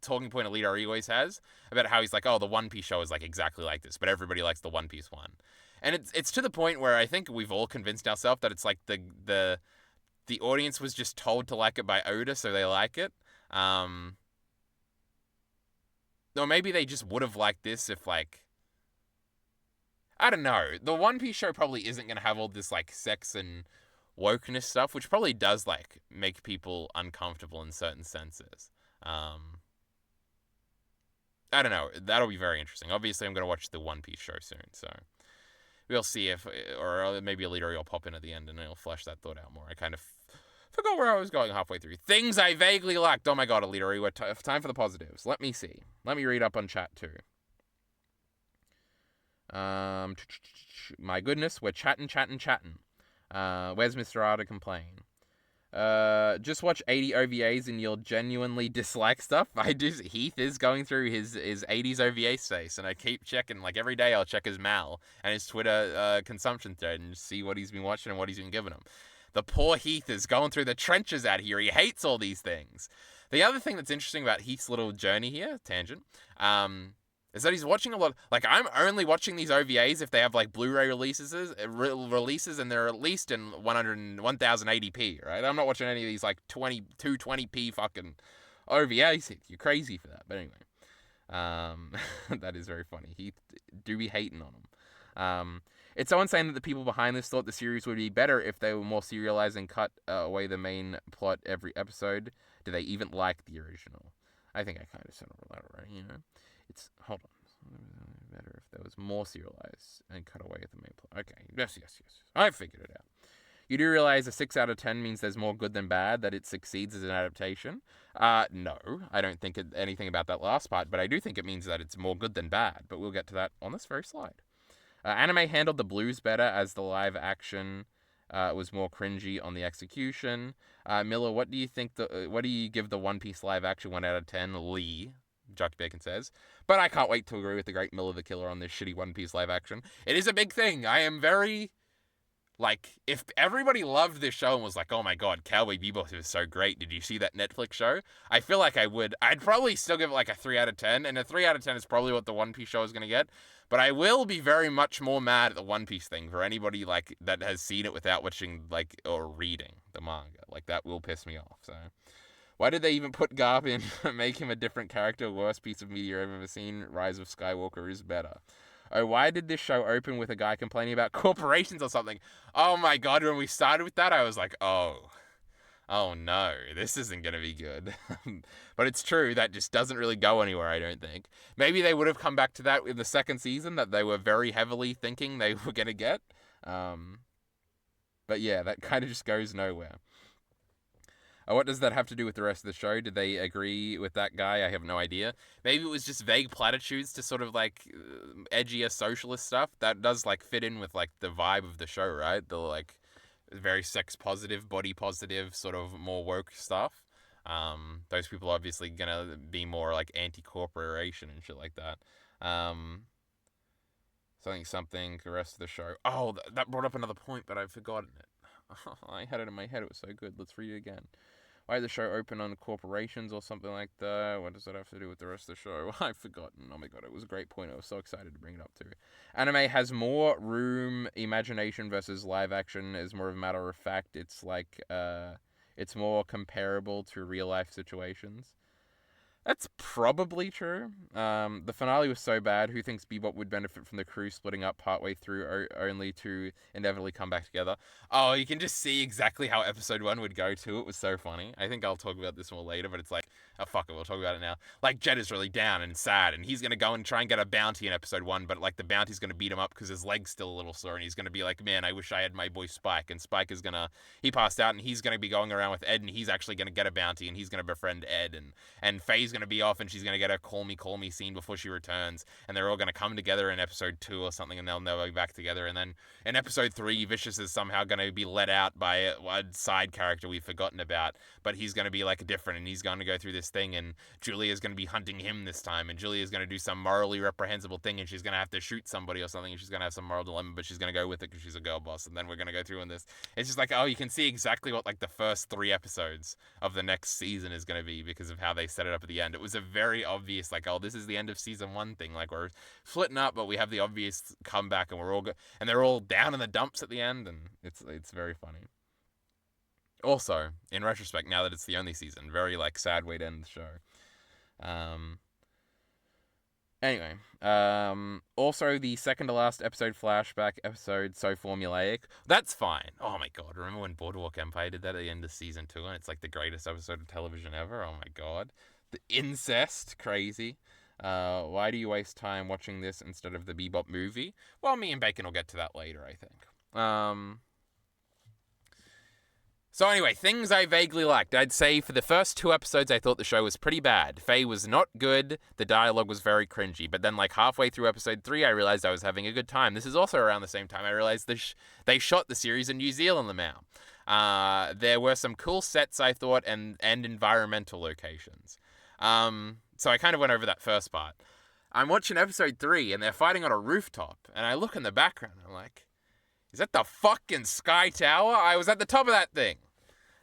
talking point Elite always has about how he's like, oh, the One Piece show is like exactly like this, but everybody likes the One Piece one. And it's to the point where I think we've all convinced ourselves that it's like the audience was just told to like it by Oda, so they like it. Or maybe they just would have liked this if like... I don't know. The One Piece show probably isn't going to have all this like sex and wokeness stuff, which probably does like make people uncomfortable in certain senses. I don't know. That'll be very interesting. Obviously, I'm going to watch the One Piece show soon, so we'll see if, or maybe a leader will pop in at the end and it'll flesh that thought out more. I kind of forgot where I was going halfway through. Things I vaguely liked. Oh my god, Alita, what time for the positives. Let me see. Let me read up on chat too. My goodness, we're chatting. Where's Mr. R to complain? Just watch 80 OVAs and you'll genuinely dislike stuff. Heath is going through his 80s OVA space, and I keep checking, like every day I'll check his Mal and his Twitter consumption thread and see what he's been watching and what he's been giving him. The poor Heath is going through the trenches out here. He hates all these things. The other thing that's interesting about Heath's little journey here, tangent, is that he's watching a lot. Like, I'm only watching these OVAs if they have like Blu-ray releases and they're at least in 1080p, right? I'm not watching any of these like 220p fucking OVAs. You're crazy for that. But anyway, that is very funny. He do be hating on him. It's so insane that the people behind this thought the series would be better if they were more serialized and cut away the main plot every episode. Do they even like the original? I think I kind of said all that right, you know? It's, hold on, better if there was more serialized and cut away at the main plot. Okay, yes. I figured it out. You do realize a 6 out of 10 means there's more good than bad, that it succeeds as an adaptation? No, I don't think anything about that last part, but I do think it means that it's more good than bad, but we'll get to that on this very slide. Anime handled the blues better as the live action was more cringy on the execution. Miller, what do you think? What do you give the One Piece live action 1 out of 10? Lee, Jockey Bacon says. But I can't wait to agree with the great Miller the Killer on this shitty One Piece live action. It is a big thing. I am very... Like, if everybody loved this show and was like, oh my god, Cowboy Bebop is so great, did you see that Netflix show? I feel like I would. I'd probably still give it like a 3 out of 10, and a 3 out of 10 is probably what the One Piece show is going to get. But I will be very much more mad at the One Piece thing for anybody, like, that has seen it without watching, like, or reading the manga. Like, that will piss me off, so... Why did they even put Garp in? Make him a different character? Worst piece of media I've ever seen. Rise of Skywalker is better. Oh, why did this show open with a guy complaining about corporations or something? Oh my god, when we started with that, I was like, oh no, this isn't going to be good. But it's true, that just doesn't really go anywhere, I don't think. Maybe they would have come back to that in the second season, that they were very heavily thinking they were going to get. But yeah, that kind of just goes nowhere. What does that have to do with the rest of the show? Did they agree with that guy? I have no idea. Maybe it was just vague platitudes to sort of like edgier socialist stuff. That does like fit in with like the vibe of the show, right? The like very sex positive, body positive, sort of more woke stuff. Those people are obviously gonna be more like anti-corporation and shit like that. Something, the rest of the show. Oh, that brought up another point, but I've forgotten it. I had it in my head. It was so good. Let's read it again. Why did the show open on corporations or something like that? What does that have to do with the rest of the show? I've forgotten. Oh my god, it was a great point. I was so excited to bring it up too. Anime has more room, imagination versus live action is more of a matter of fact. It's like, it's more comparable to real life situations. That's probably true. The finale was so bad. Who thinks Bebop would benefit from the crew splitting up partway through only to inevitably come back together? Oh, you can just see exactly how episode 1 would go too. It was so funny. I think I'll talk about this more later, but it's like, oh fuck it, we'll talk about it now. Like, Jed is really down and sad, and he's gonna go and try and get a bounty in episode 1, but like the bounty's gonna beat him up because his leg's still a little sore, and he's gonna be like, man, I wish I had my boy Spike, and Spike is gonna, he passed out, and he's gonna be going around with Ed, and he's actually gonna get a bounty, and he's gonna befriend Ed, and Faye's gonna be off, and she's gonna get a call me scene before she returns, and they're all gonna come together in episode 2 or something, and they'll never be back together. And then in episode 3, Vicious is somehow gonna be let out by a side character we've forgotten about, but he's gonna be like different, and he's gonna go through this thing, and Julia's gonna be hunting him this time, and Julia's gonna do some morally reprehensible thing, and she's gonna have to shoot somebody or something, and she's gonna have some moral dilemma, but she's gonna go with it because she's a girl boss. And then we're gonna go through in this. It's just like, oh, you can see exactly what like the first 3 episodes of the next season is gonna be because of how they set it up at the end. It was a very obvious, like, oh, this is the end of season 1 thing. Like, we're splitting up, but we have the obvious comeback, and we're all and they're all down in the dumps at the end, and it's very funny. Also, in retrospect, now that it's the only season, very like sad way to end the show. Anyway, also the second to last episode flashback episode, so formulaic. That's fine. Oh my god, remember when Boardwalk Empire did that at the end of season 2, and it's like the greatest episode of television ever? Oh my god. The incest, crazy. Why do you waste time watching this instead of the Bebop movie? Well, me and Bacon will get to that later, I think. So anyway, things I vaguely liked. I'd say for the first 2 episodes, I thought the show was pretty bad. Faye was not good. The dialogue was very cringy. But then, like, halfway through episode 3, I realized I was having a good time. This is also around the same time I realized they shot the series in New Zealand now. There were some cool sets, I thought, and environmental locations. So I kind of went over that first part. I'm watching episode 3, and they're fighting on a rooftop. And I look in the background, and I'm like, is that the fucking Sky Tower? I was at the top of that thing.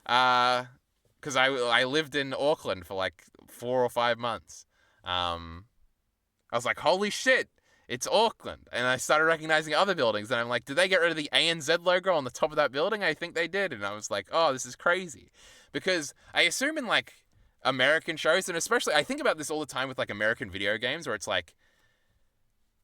Because I lived in Auckland for like 4 or 5 months. I was like, holy shit, it's Auckland. And I started recognizing other buildings, and I'm like, did they get rid of the ANZ logo on the top of that building? I think they did. And I was like, oh, this is crazy. Because I assume in like American shows, and especially I think about this all the time with like American video games, where it's like,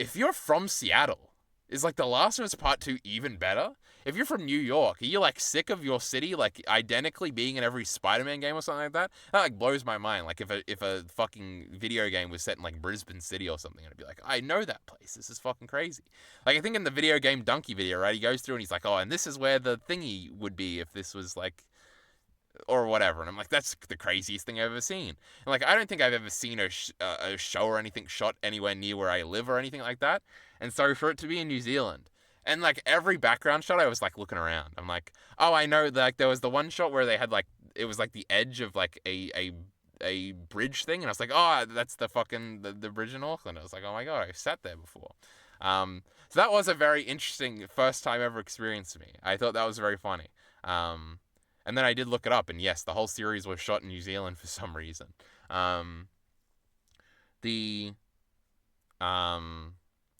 if you're from Seattle, is like The Last of Us Part 2 even better? If you're from New York, are you like sick of your city like identically being in every Spider-Man game or something like that? That like blows my mind. Like if a fucking video game was set in like Brisbane City or something, I'd be like, I know that place. This is fucking crazy. Like I think in the video game Donkey video, right? He goes through and he's like, oh, and this is where the thingy would be if this was like, or whatever. And I'm like, that's the craziest thing I've ever seen. And like, I don't think I've ever seen a show or anything shot anywhere near where I live or anything like that. And so for it to be in New Zealand, and like every background shot, I was like looking around. I'm like, oh, I know. Like there was the one shot where they had like, it was like the edge of like a bridge thing, and I was like, oh, that's the fucking the bridge in Auckland. I was like, oh my god, I've sat there before. So that was a very interesting first time ever experience for me. I thought that was very funny. And then I did look it up, and yes, the whole series was shot in New Zealand for some reason.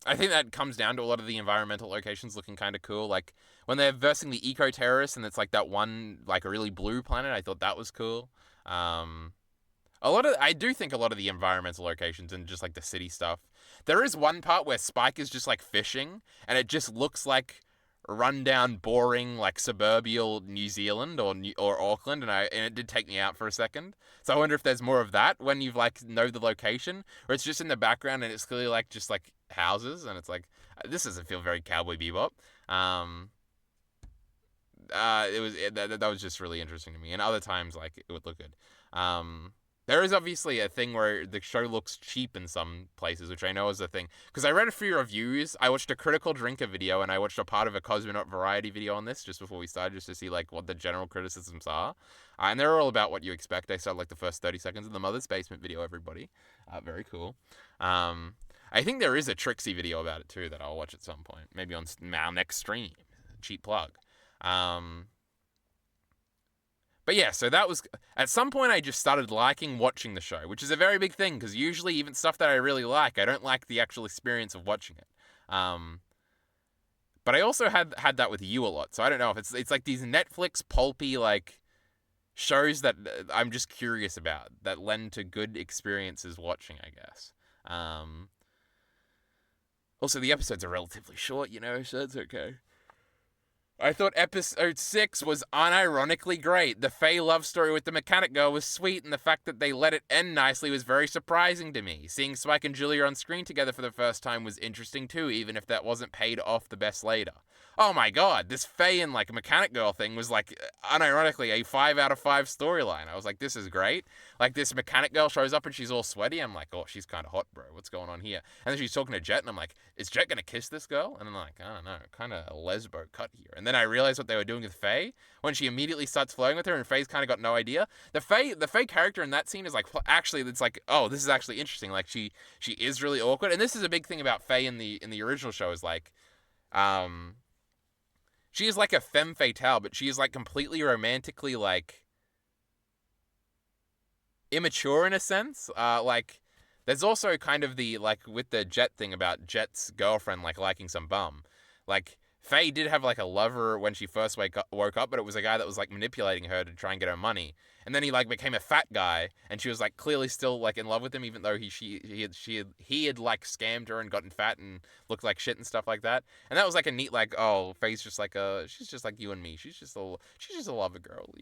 I think that comes down to a lot of the environmental locations looking kind of cool. Like when they're versing the eco-terrorists, and it's like that one, like a really blue planet. I thought that was cool. I do think a lot of the environmental locations and just like the city stuff. There is one part where Spike is just like fishing, and it just looks like rundown, boring, like suburbial New Zealand or Auckland, and it did take me out for a second. So I wonder if there's more of that when you've like know the location, or it's just in the background and it's clearly like just like houses, and it's like this doesn't feel very Cowboy Bebop. That was just really interesting to me, and other times like it would look good. There is obviously a thing where the show looks cheap in some places, which I know is a thing. Because I read a few reviews, I watched a Critical Drinker video, and I watched a part of a Cosmonaut Variety video on this just before we started, just to see like what the general criticisms are. And they're all about what you expect. I saw like the first 30 seconds of the Mother's Basement video, everybody. Very cool. I think there is a Trixie video about it too that I'll watch at some point. Maybe on our next stream. Cheap plug. But yeah, so that was, at some point I just started liking watching the show, which is a very big thing, because usually even stuff that I really like, I don't like the actual experience of watching it. But I also had that with you a lot, so I don't know if it's like these Netflix pulpy like shows that I'm just curious about, that lend to good experiences watching, I guess. Also, the episodes are relatively short, so it's okay. I thought episode 6 was unironically great. The Faye love story with the mechanic girl was sweet, and the fact that they let it end nicely was very surprising to me. Seeing Spike and Julia on screen together for the first time was interesting too, even if that wasn't paid off the best later. Oh my god, this Faye and like mechanic girl thing was like unironically a 5 out of 5 storyline. I was like, this is great. Like this mechanic girl shows up and she's all sweaty. I'm like, oh, she's kind of hot, bro. What's going on here? And then she's talking to Jet, and I'm like, is Jet gonna kiss this girl? And I'm like, I don't know, kind of a lesbo cut here. And then I realized what they were doing with Faye when she immediately starts flirting with her, and Faye's kind of got no idea. The Faye character in that scene is like, actually, it's like, oh, this is actually interesting. Like she is really awkward, and this is a big thing about Faye in the original show is like, she is like a femme fatale, but she is like completely romantically like immature in a sense. Like there's also kind of the like with the Jet thing about Jet's girlfriend like liking some bum. Like Faye did have like a lover when she first woke up, but it was a guy that was like manipulating her to try and get her money. And then he like became a fat guy, and she was like clearly still like in love with him, even though he had like scammed her and gotten fat and looked like shit and stuff like that. And that was like a neat like, oh, Faye's just like she's just like you and me. She's just a lover girl,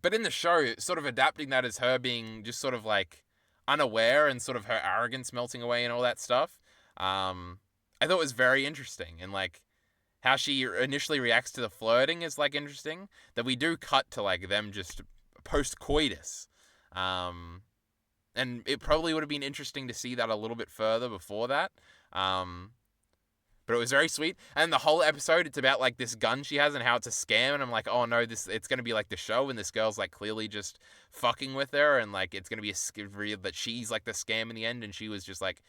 But in the show, sort of adapting that as her being just sort of like unaware and sort of her arrogance melting away and all that stuff, I thought was very interesting. And like how she initially reacts to the flirting is like interesting. That we do cut to like them just post coitus. And it probably would have been interesting to see that a little bit further before that. But it was very sweet. And the whole episode, it's about like this gun she has and how it's a scam. And I'm like, oh no, it's going to be like the show. And this girl's like clearly just fucking with her. And like, it's going to be reveal that she's like the scam in the end. And she was just like,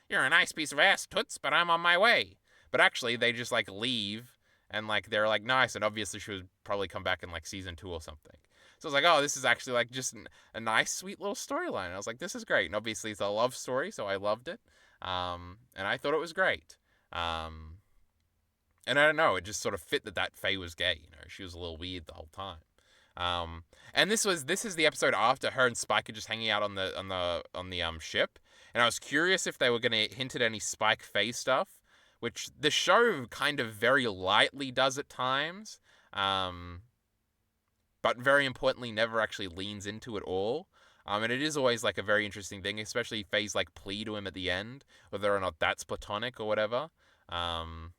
you're a nice piece of ass, toots, but I'm on my way. But actually, they just like leave. And like, they're like nice. And obviously, she would probably come back in like season 2 or something. So I was like, oh, this is actually like just a nice, sweet little storyline. I was like, this is great. And obviously, it's a love story. So I loved it. And I thought it was great. And I don't know, it just sort of fit that Faye was gay. You know, she was a little weird the whole time. And this is the episode after her and Spike are just hanging out on the ship. And I was curious if they were going to hint at any Spike Faye stuff, which the show kind of very lightly does at times. But very importantly, never actually leans into it all. And it is always like a very interesting thing, especially Faye's like plea to him at the end, whether or not that's platonic or whatever. And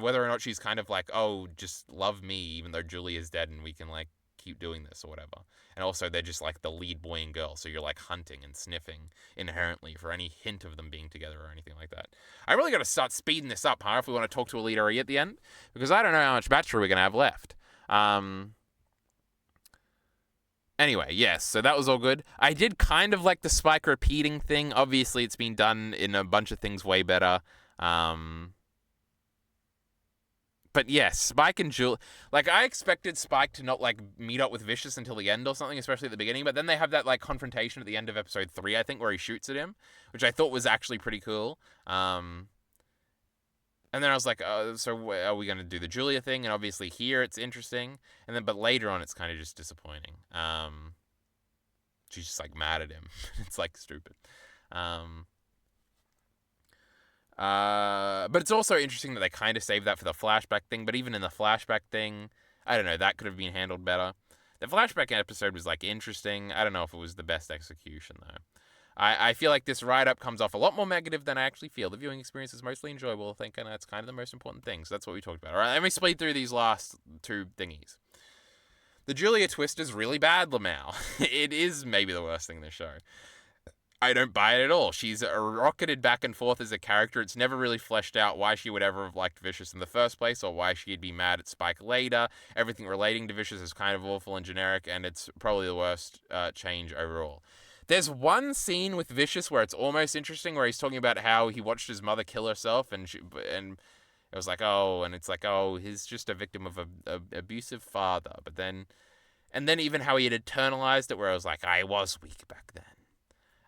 whether or not she's kind of like, oh, just love me, even though Julie is dead and we can like keep doing this or whatever. And also they're just like the lead boy and girl, so you're like hunting and sniffing inherently for any hint of them being together or anything like that. I really got to start speeding this up, huh, if we want to talk to Alita E at the end, because I don't know how much battery we're going to have left. Anyway, yes, so that was all good. I did kind of like the Spike repeating thing. Obviously, it's been done in a bunch of things way better. But yes, Spike and Julie, like I expected Spike to not like meet up with Vicious until the end or something, especially at the beginning. But then they have that like confrontation at the end of episode 3, I think, where he shoots at him, which I thought was actually pretty cool. And then I was like, so are we going to do the Julia thing? And obviously here it's interesting. And then, but later on, it's kind of just disappointing. She's just like mad at him. It's like stupid. But it's also interesting that they kind of saved that for the flashback thing. But even in the flashback thing, I don't know, that could have been handled better. The flashback episode was like interesting. I don't know if it was the best execution though. I feel like this write-up comes off a lot more negative than I actually feel. The viewing experience is mostly enjoyable, I think, and that's kind of the most important thing. So that's what we talked about. All right, let me speed through these last 2 thingies. The Julia twist is really bad, Lamau. It is maybe the worst thing in the show. I don't buy it at all. She's rocketed back and forth as a character. It's never really fleshed out why she would ever have liked Vicious in the first place or why she'd be mad at Spike later. Everything relating to Vicious is kind of awful and generic, and it's probably the worst change overall. There's one scene with Vicious where it's almost interesting, where he's talking about how he watched his mother kill herself, and it was like, oh, and it's like, oh, he's just a victim of a abusive father. But then, and then even how he had internalized it, where I was like, I was weak back then.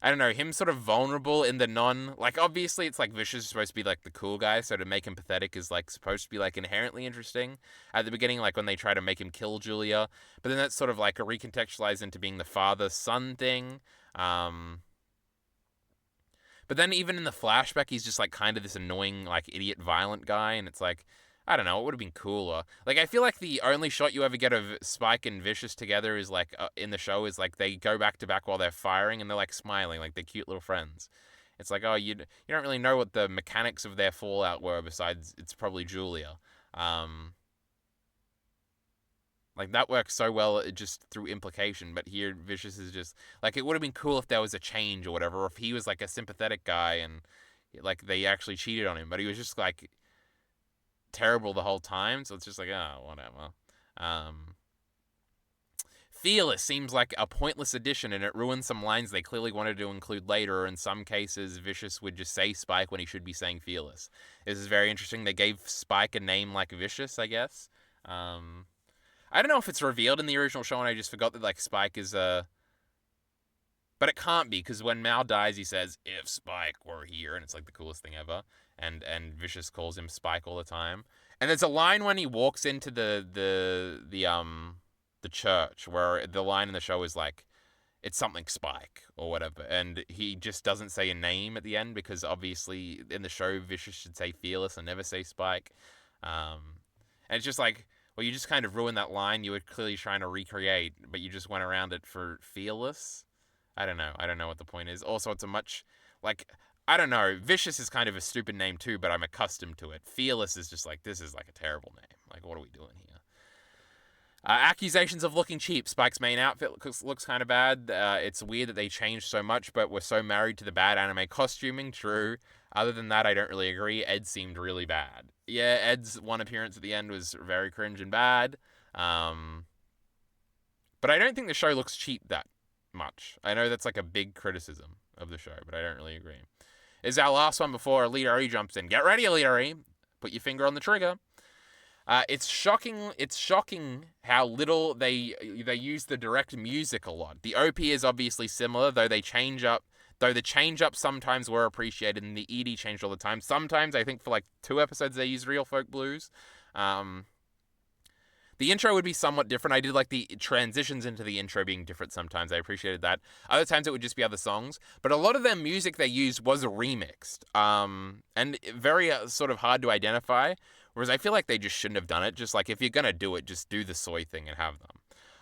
I don't know, him sort of vulnerable in the like, obviously it's like Vicious is supposed to be like the cool guy, so to make him pathetic is like supposed to be like inherently interesting at the beginning, like when they try to make him kill Julia, but then that's sort of like a recontextualized into being the father-son thing. But then even in the flashback, he's just like kind of this annoying, like idiot violent guy, and it's like, I don't know, it would have been cooler. Like, I feel like the only shot you ever get of Spike and Vicious together is like, in the show, is like they go back to back while they're firing and they're like smiling, like they're cute little friends. It's like, oh, you don't really know what the mechanics of their fallout were, besides it's probably Julia. Like, that works so well just through implication, but here Vicious is just, like, it would have been cool if there was a change or whatever, or if he was, like, a sympathetic guy and, like, they actually cheated on him, but he was just, like, terrible the whole time, so it's just like, oh, whatever. Fearless seems like a pointless addition, and it ruins some lines they clearly wanted to include later, or in some cases, Vicious would just say Spike when he should be saying Fearless. This is very interesting. They gave Spike a name like Vicious, I guess. I don't know if it's revealed in the original show and I just forgot that, like, Spike is But it can't be, because when Mal dies, he says, if Spike were here, and it's, like, the coolest thing ever. And Vicious calls him Spike all the time. And there's a line when he walks into the church, where the line in the show is, like, it's something Spike, or whatever. And he just doesn't say a name at the end, because obviously in the show, Vicious should say Fearless and never say Spike. And it's just like, Or you just kind of ruined that line you were clearly trying to recreate, but you just went around it for fearless. I don't know. I don't know what the point is. Also, it's a much, like, I don't know. Vicious is kind of a stupid name too, but I'm accustomed to it. Fearless is just like, this is like a terrible name. Like, what are we doing here? Accusations of looking cheap. Spike's main outfit looks kind of bad. It's weird that they changed so much, but we're so married to the bad anime costuming. True. Other than that, I don't really agree. Ed seemed really bad. Yeah, Ed's one appearance at the end was very cringe and bad. But I don't think the show looks cheap that much. I know that's like a big criticism of the show, but I don't really agree. This is our last one before Elite E jumps in. Get ready, Elite E. Put your finger on the trigger. It's shocking. It's shocking how little they use the direct music a lot. The OP is obviously similar, though they change up. Though the change-ups sometimes were appreciated, and the ED changed all the time. Sometimes, I think for like 2 episodes, they used Real Folk Blues. The intro would be somewhat different. I did like the transitions into the intro being different sometimes. I appreciated that. Other times it would just be other songs. But a lot of their music they used was remixed. And very sort of hard to identify. Whereas I feel like they just shouldn't have done it. Just like, if you're going to do it, just do the soy thing and have them.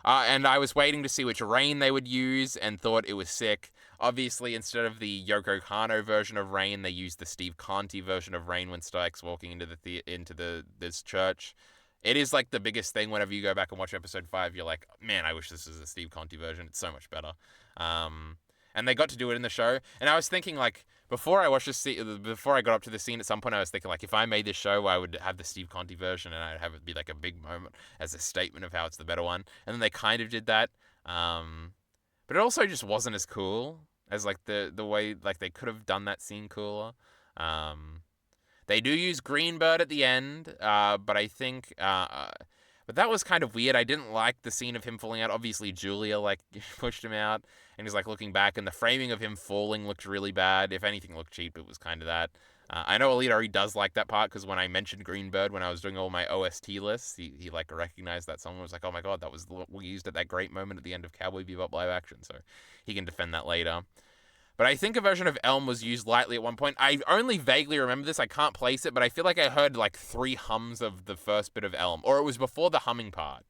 And I was waiting to see which Rain they would use and thought it was sick. Obviously, instead of the Yoko Kanno version of Rain, they used the Steve Conti version of Rain when Spike's walking into this church. It is like the biggest thing whenever you go back and watch episode 5. You're like, man, I wish this was a Steve Conti version. It's so much better. And they got to do it in the show. And I was thinking, like, before I got up to the scene at some point, I was thinking, like, if I made this show, I would have the Steve Conti version and I'd have it be like a big moment as a statement of how it's the better one. And then they kind of did that. But it also just wasn't as cool as like the way like they could have done that scene cooler. They do use Greenbird at the end, but I think but that was kind of weird. I didn't like the scene of him falling out. Obviously, Julia like pushed him out, and he's like looking back, and the framing of him falling looked really bad. If anything looked cheap, it was kind of that. I know Elite Ari does like that part because when I mentioned Greenbird when I was doing all my OST lists, he like recognized that song and was like, "Oh my god, that was we used at that great moment at the end of Cowboy Bebop live action." So he can defend that later. But I think a version of Elm was used lightly at one point. I only vaguely remember this. I can't place it, but I feel like I heard like 3 hums of the first bit of Elm, or it was before the humming part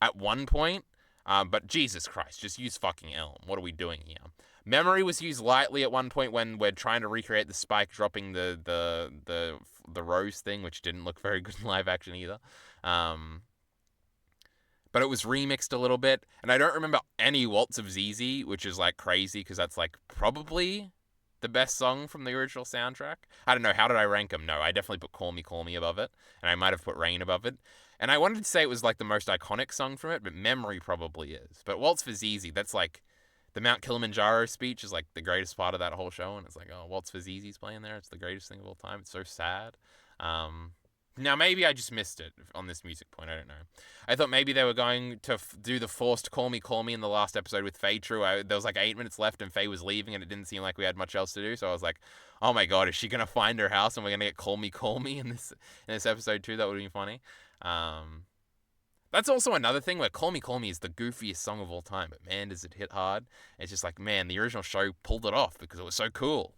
at one point. But Jesus Christ, just use fucking Elm. What are we doing here? Memory was used lightly at one point when we're trying to recreate the Spike dropping the rose thing, which didn't look very good in live action either. But it was remixed a little bit, and I don't remember any Waltz of ZZ, which is like crazy because that's like probably the best song from the original soundtrack. I don't know, how did I rank them? No, I definitely put Call Me above it, and I might have put Rain above it. And I wanted to say it was like the most iconic song from it, but Memory probably is. But Waltz for ZZ, that's like the Mount Kilimanjaro speech is like the greatest part of that whole show, and it's like, oh, Waltz for ZZ's playing there. It's the greatest thing of all time. It's so sad. Now, maybe I just missed it on this music point. I don't know. I thought maybe they were going to do the forced Call Me in the last episode with Faye True. There was like 8 minutes left and Faye was leaving and it didn't seem like we had much else to do. So I was like, oh my god, is she going to find her house and we're going to get Call Me in this episode too? That would be funny. That's also another thing where Call Me is the goofiest song of all time. But man, does it hit hard. It's just like, man, the original show pulled it off because it was so cool.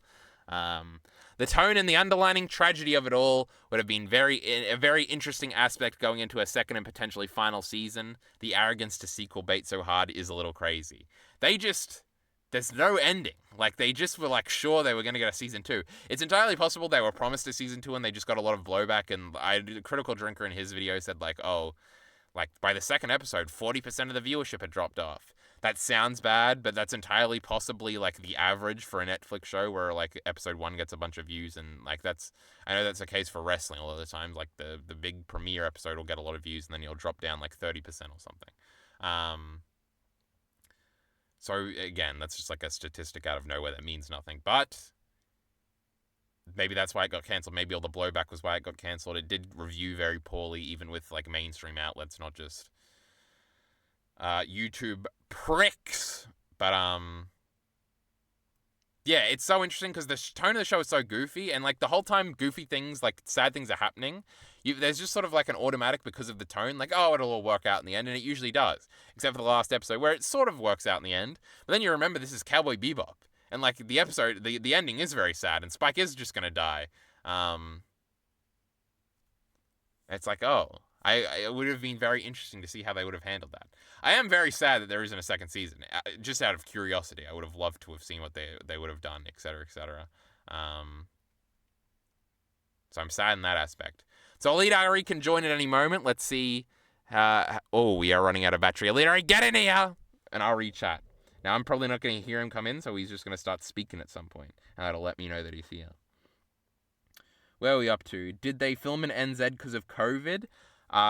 The tone and the underlining tragedy of it all would have been a very interesting aspect going into a second and potentially final season. The arrogance to sequel bait so hard is a little crazy. There's no ending. Like, they just were like sure they were going to get a season 2. It's entirely possible they were promised a season 2 and they just got a lot of blowback, and Critical Drinker in his video said like, oh, like by the second episode, 40% of the viewership had dropped off. That sounds bad, but that's entirely possibly like the average for a Netflix show where like episode 1 gets a bunch of views, and like I know that's the case for wrestling a lot of the times. Like the big premiere episode will get a lot of views and then you'll drop down like 30% or something. So again, that's just like a statistic out of nowhere that means nothing. But maybe that's why it got cancelled. Maybe all the blowback was why it got cancelled. It did review very poorly, even with like mainstream outlets, not just YouTube pricks. But yeah, it's so interesting because the tone of the show is so goofy, and like the whole time goofy things, like sad things are happening, there's just sort of like an automatic because of the tone, like, oh, it'll all work out in the end, and it usually does, except for the last episode where it sort of works out in the end. But then you remember this is Cowboy Bebop, and like the episode, the ending is very sad, and Spike is just gonna die. It's like, oh, It would have been very interesting to see how they would have handled that. I am very sad that there isn't a second season. Just out of curiosity, I would have loved to have seen what they would have done, etc., etc. So I'm sad in that aspect. So Elite Ari can join at any moment. Let's see. We are running out of battery. Elite Ari, get in here! And I'll re-chat. Now, I'm probably not going to hear him come in, so he's just going to start speaking at some point. And that'll let me know that he's here. Where are we up to? Did they film an NZ because of COVID?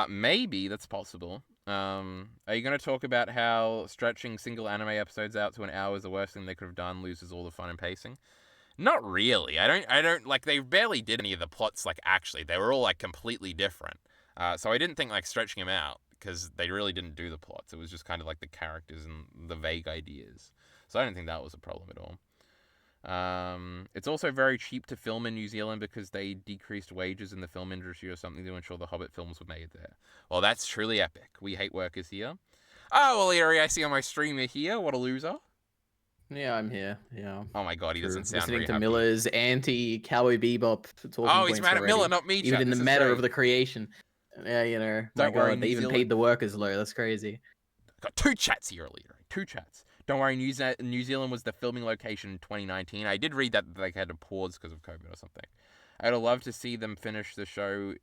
Maybe, that's possible. Are you going to talk about how stretching single anime episodes out to an hour is the worst thing they could have done, loses all the fun and pacing? Not really. I don't, like, they barely did any of the plots, like, actually. They were all, like, completely different. So I didn't think, like, stretching them out, because they really didn't do the plots. It was just kind of like the characters and the vague ideas. So I don't think that was a problem at all. It's also very cheap to film in New Zealand because they decreased wages in the film industry or something to ensure the Hobbit films were made there. Well, that's truly epic. We hate workers here. Oh, well, Larry, I see on my stream you're here. What a loser. Yeah, I'm here. Yeah. Oh my god, he doesn't sound listening very to happy. Miller's anti-Cowboy Bebop talking Oh, he's mad at already. Miller, not me, Even chat. in the This is meta great. of the creation. Yeah, you know. Don't worry, God, they New even Zealand- paid the workers low. That's crazy. Got 2 chats here, Larry. 2 chats. Don't worry, New Zealand was the filming location in 2019. I did read that they had to pause because of COVID or something. I'd love to see them finish the show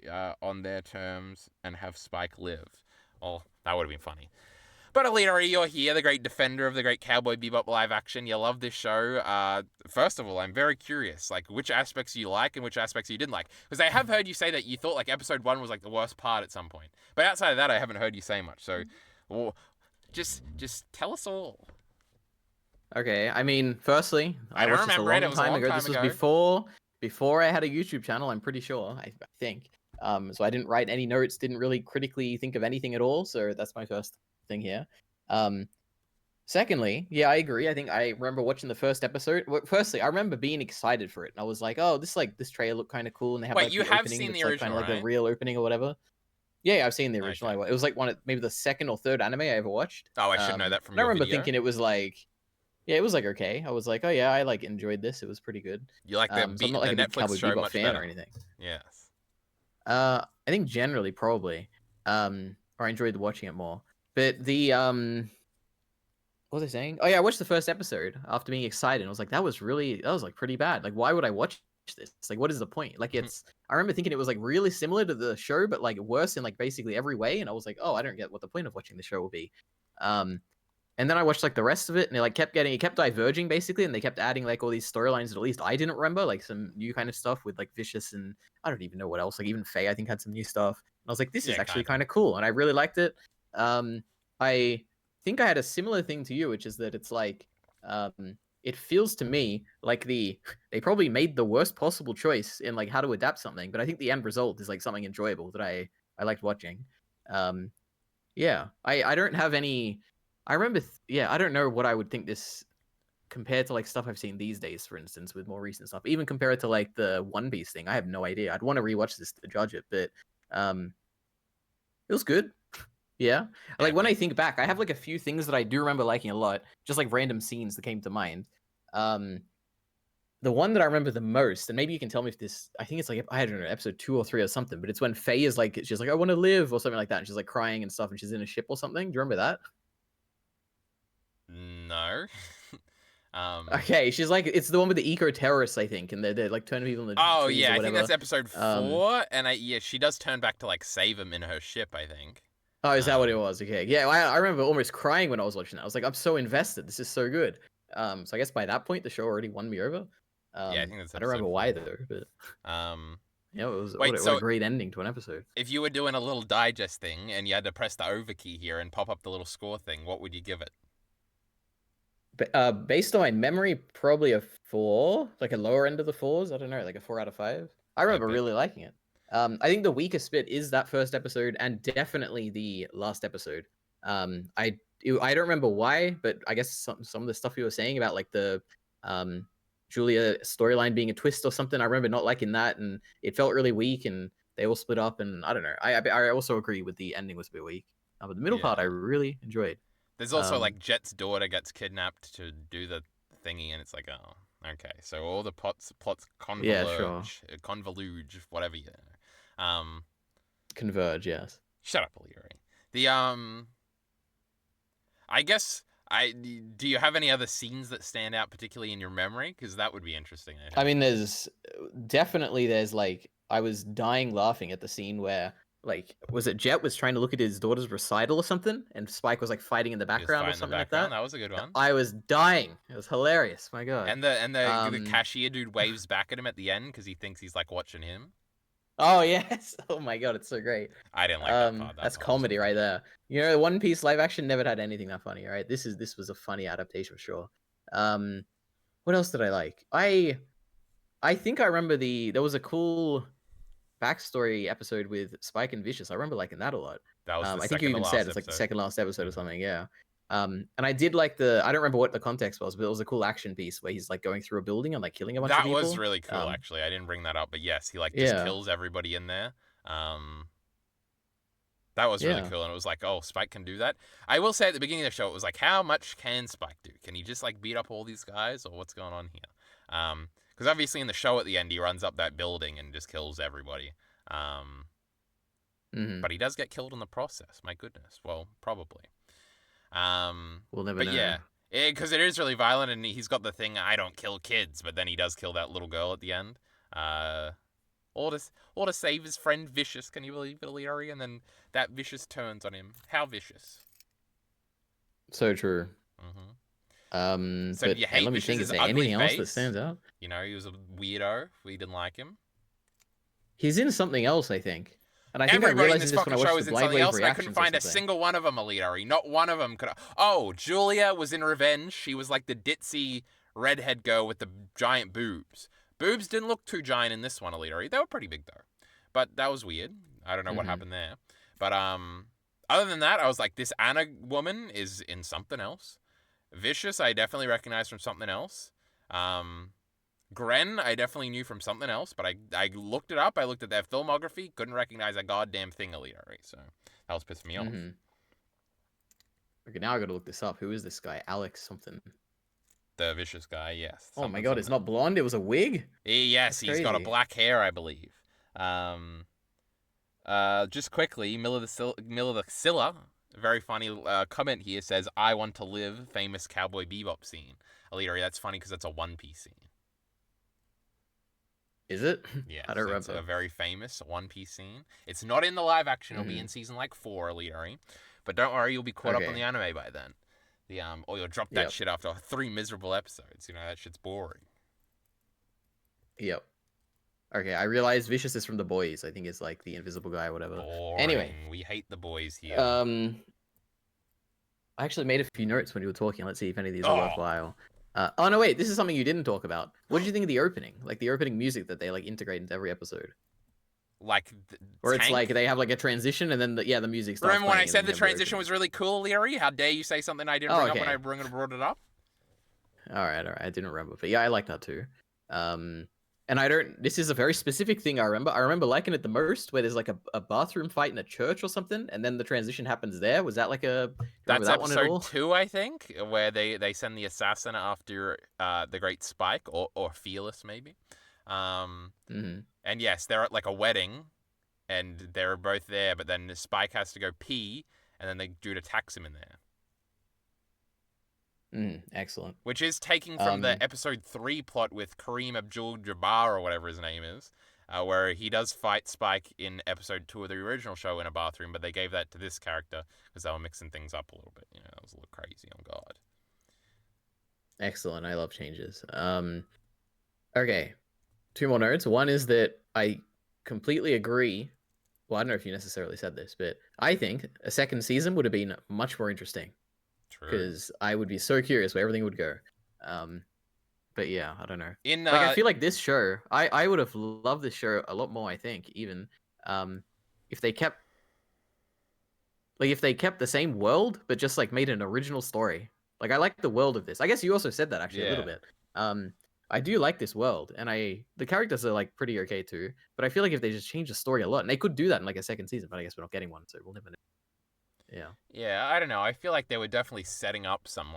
on their terms and have Spike live. Oh, that would have been funny. But Alita, you're here, the great defender of the great Cowboy Bebop live action. You love this show. First of all, I'm very curious, like, which aspects you like and which aspects you didn't like. Because I have heard you say that you thought, like, episode 1 was, like, the worst part at some point. But outside of that, I haven't heard you say much. So, just tell us all. Okay, I mean, firstly, I watched don't this a remember it. long It was a time long ago. time This was ago. before I had a YouTube channel, I'm pretty sure, I think. So I didn't write any notes, didn't really critically think of anything at all, so that's my first thing here. Secondly, yeah, I agree. I think I remember watching the first episode. Well, firstly, I remember being excited for it, and I was like, "Oh, this trailer looked kind of cool." And they have Wait, like you the have opening seen that's the like kind of original, like the real opening or whatever. Yeah, I've seen the original. Okay. It was like maybe the second or third anime I ever watched. Oh, I should know that from and I your remember video. thinking it was like, yeah, it was like okay. I was like, oh yeah, I like enjoyed this. It was pretty good. You like the, So I'm not like the a big Netflix Cowboy show Bebop much fan better. or anything. Yes. I think generally probably, or I enjoyed watching it more. But the what was I saying? Oh yeah, I watched the first episode after being excited. I was like, that was like pretty bad. Like, why would I watch this? Like, what is the point? Like, I remember thinking it was like really similar to the show, but like worse in like basically every way. And I was like, oh, I don't get what the point of watching the show will be. And then I watched like the rest of it, and it kept diverging basically, and they kept adding like all these storylines that at least I didn't remember, like some new kind of stuff with like Vicious and I don't even know what else. Like even Faye, I think had some new stuff. And I was like, this is actually kind of cool, and I really liked it. I think I had a similar thing to you, which is that it's like, it feels to me like they probably made the worst possible choice in like how to adapt something, but I think the end result is like something enjoyable that I liked watching. Yeah, I don't have any. I remember, I don't know what I would think this compared to like stuff I've seen these days, for instance, with more recent stuff. Even compared to like the One Piece thing, I have no idea. I'd want to rewatch this to judge it, but it was good. Yeah, like when I think back, I have like a few things that I do remember liking a lot, just like random scenes that came to mind. The one that I remember the most, and maybe you can tell me if this, I think it's like, I don't know, episode 2 or 3 or something, but it's when Faye is like, she's like, I want to live or something like that, and she's like crying and stuff, and she's in a ship or something. Do you remember that? No. Okay, she's like, it's the one with the eco-terrorists, I think, and they're like turning people into trees yeah, or I whatever. think that's episode 4, and she does turn back to like save him in her ship, I think. Oh, is that what it was? Okay, yeah, I remember almost crying when I was watching that. I was like, I'm so invested. This is so good. So I guess by that point, the show already won me over. Yeah, I think that's. I don't remember why though, but yeah, it was what a great ending to an episode. If you were doing a little digest thing and you had to press the over key here and pop up the little score thing, what would you give it? Based on my memory, probably a 4, like a lower end of the 4s. I don't know, like a 4 out of 5. I remember really liking it. I think the weakest bit is that first episode and definitely the last episode. I don't remember why, but I guess some of the stuff you were saying about like the Julia storyline being a twist or something, I remember not liking that, and it felt really weak, and they all split up, and I don't know. I also agree with the ending was a bit weak, but the middle part I really enjoyed. There's also like Jet's daughter gets kidnapped to do the thingy, and it's like, oh, okay, so all the plots converge, convoluge, whatever you know. Converge, yes. Shut up, Illyri. The I guess do you have any other scenes that stand out particularly in your memory? Because that would be interesting. I I think. mean, there's like I was dying laughing at the scene where like was it Jet was trying to look at his daughter's recital or something, and Spike was like fighting in the He was background or fighting in the something like background. that. That was a good one. I was dying. It was hilarious. My God. And the Um. cashier dude waves back at him at the end because he thinks he's like watching him. Oh yes. Oh my God, it's so great. I didn't like that part. That That's part was comedy right funny. there. You know, One Piece live action never had anything that funny. Right. This was a funny adaptation for sure. Um. What else did I like? I think I remember there was a cool backstory episode with Spike and Vicious. I remember liking that a lot. That was the I think you second to even said last it's like the episode. second last episode or Mhm. something. Yeah. And I did like I don't remember what the context was, but it was a cool action piece where he's like going through a building and like killing a bunch of That was people. really cool, actually. I didn't bring that up, but yes, he like just Yeah. kills everybody in there. Um, that was really Yeah. cool, and it was like, oh, Spike can do that. I will say at the beginning of the show, it was like, how much can Spike do? Can he just like beat up all these guys, or what's going on here? Because obviously in the show at the end, he runs up that building and just kills everybody. Hmm. But he does get killed in the process. My goodness. Well, probably. Um, We'll never but know. yeah, because it is really violent, and he's got the thing, I don't kill kids, but then he does kill that little girl at the end. All to save his friend Vicious. Can you believe it, Illyri? And then that Vicious turns on him. How vicious? So true. Mm-hmm. So But do you and hate let me think, is Vicious's there ugly anything else that face? stands out? You know, he was a weirdo. We didn't like him. He's in something else, I think. And I think I Everybody in realized this this when I fucking show watched is the in Blind something Wave else, and I couldn't reactions or find a something. single one of them, Illyri. Not one of them could. Oh, Julia was in Revenge. She was like the ditzy redhead girl with the giant boobs. Boobs didn't look too giant in this one, Illyri. They were pretty big though. But that was weird. I don't know what Hmm. happened there. But other than that, I was like, this Anna woman is in something else. Vicious, I definitely recognize from something else. Gren, I definitely knew from something else, but I looked it up. I looked at their filmography, couldn't recognize a goddamn thing, Illyri. So that was pissing me off. Hmm. Okay, now I gotta look this up. Who is this guy? Alex something. The vicious guy, yes. Oh my Something, God, it's something. not blonde. It was a wig. Yes, That's he's got a crazy. black hair, I believe. Just quickly, Miller the Scylla, very funny comment here says, "I want to live," famous Cowboy Bebop scene. Illyri, that's funny because that's a One Piece scene. Is it? Yes, I don't it's a remember. very famous One Piece scene. It's not in the live action. It'll be Hmm. in season like 4, Illyri. But don't worry, you'll be caught up on the Okay. anime by then. Or you'll drop that Yep. shit after 3 miserable episodes. You know, that shit's boring. Yep. Okay, I realized Vicious is from The Boys. I think it's like the invisible guy or whatever. Boring. Anyway, We hate the boys here. I actually made a few notes when you were talking. Let's see if any of these are Oh. worthwhile. Oh no, wait, this is something you didn't talk about. What did you think of the opening? Like the opening music that they like integrate into every episode, Like, or it's Tank? like they have like a transition and then the music starts. Remember when I playing, and said then the you have transition opening. was really cool, Illyri? How dare you say something I didn't Oh, bring up when okay. I brought it up? All right. I didn't remember, but yeah, I like that too. And I don't. This is a very specific thing I remember. I remember liking it the most, where there's like a bathroom fight in a church or something, and then the transition happens there. Was that like a? Do you remember That's that one at all? episode 2, I think, where they send the assassin after the Great Spike, or Fearless, maybe. Hmm. And yes, they're at like a wedding, and they're both there, but then Spike has to go pee, and then the dude attacks him in there. Excellent. Which is taking from the episode 3 plot with Kareem Abdul-Jabbar, or whatever his name is, where he does fight Spike in episode 2 of the original show in a bathroom, but they gave that to this character because they were mixing things up a little bit. You know, it was a little crazy, on God. Excellent. I love changes. Okay. 2 more notes. One is that I completely agree. Well, I don't know if you necessarily said this, but I think a second season would have been much more interesting True. because I would be so curious where everything would go. But yeah, I don't know. In Like I feel like this show, I would have loved this show a lot more. I think even if they kept the same world, but just like made an original story. Like I like the world of this. I guess you also said that actually a little Yeah. bit. I do like this world, and the characters are like pretty okay too. But I feel like if they just change the story a lot, and they could do that in like a second season, but I guess we're not getting one, so we'll never know. Yeah. Yeah, I don't know. I feel like they were definitely setting up some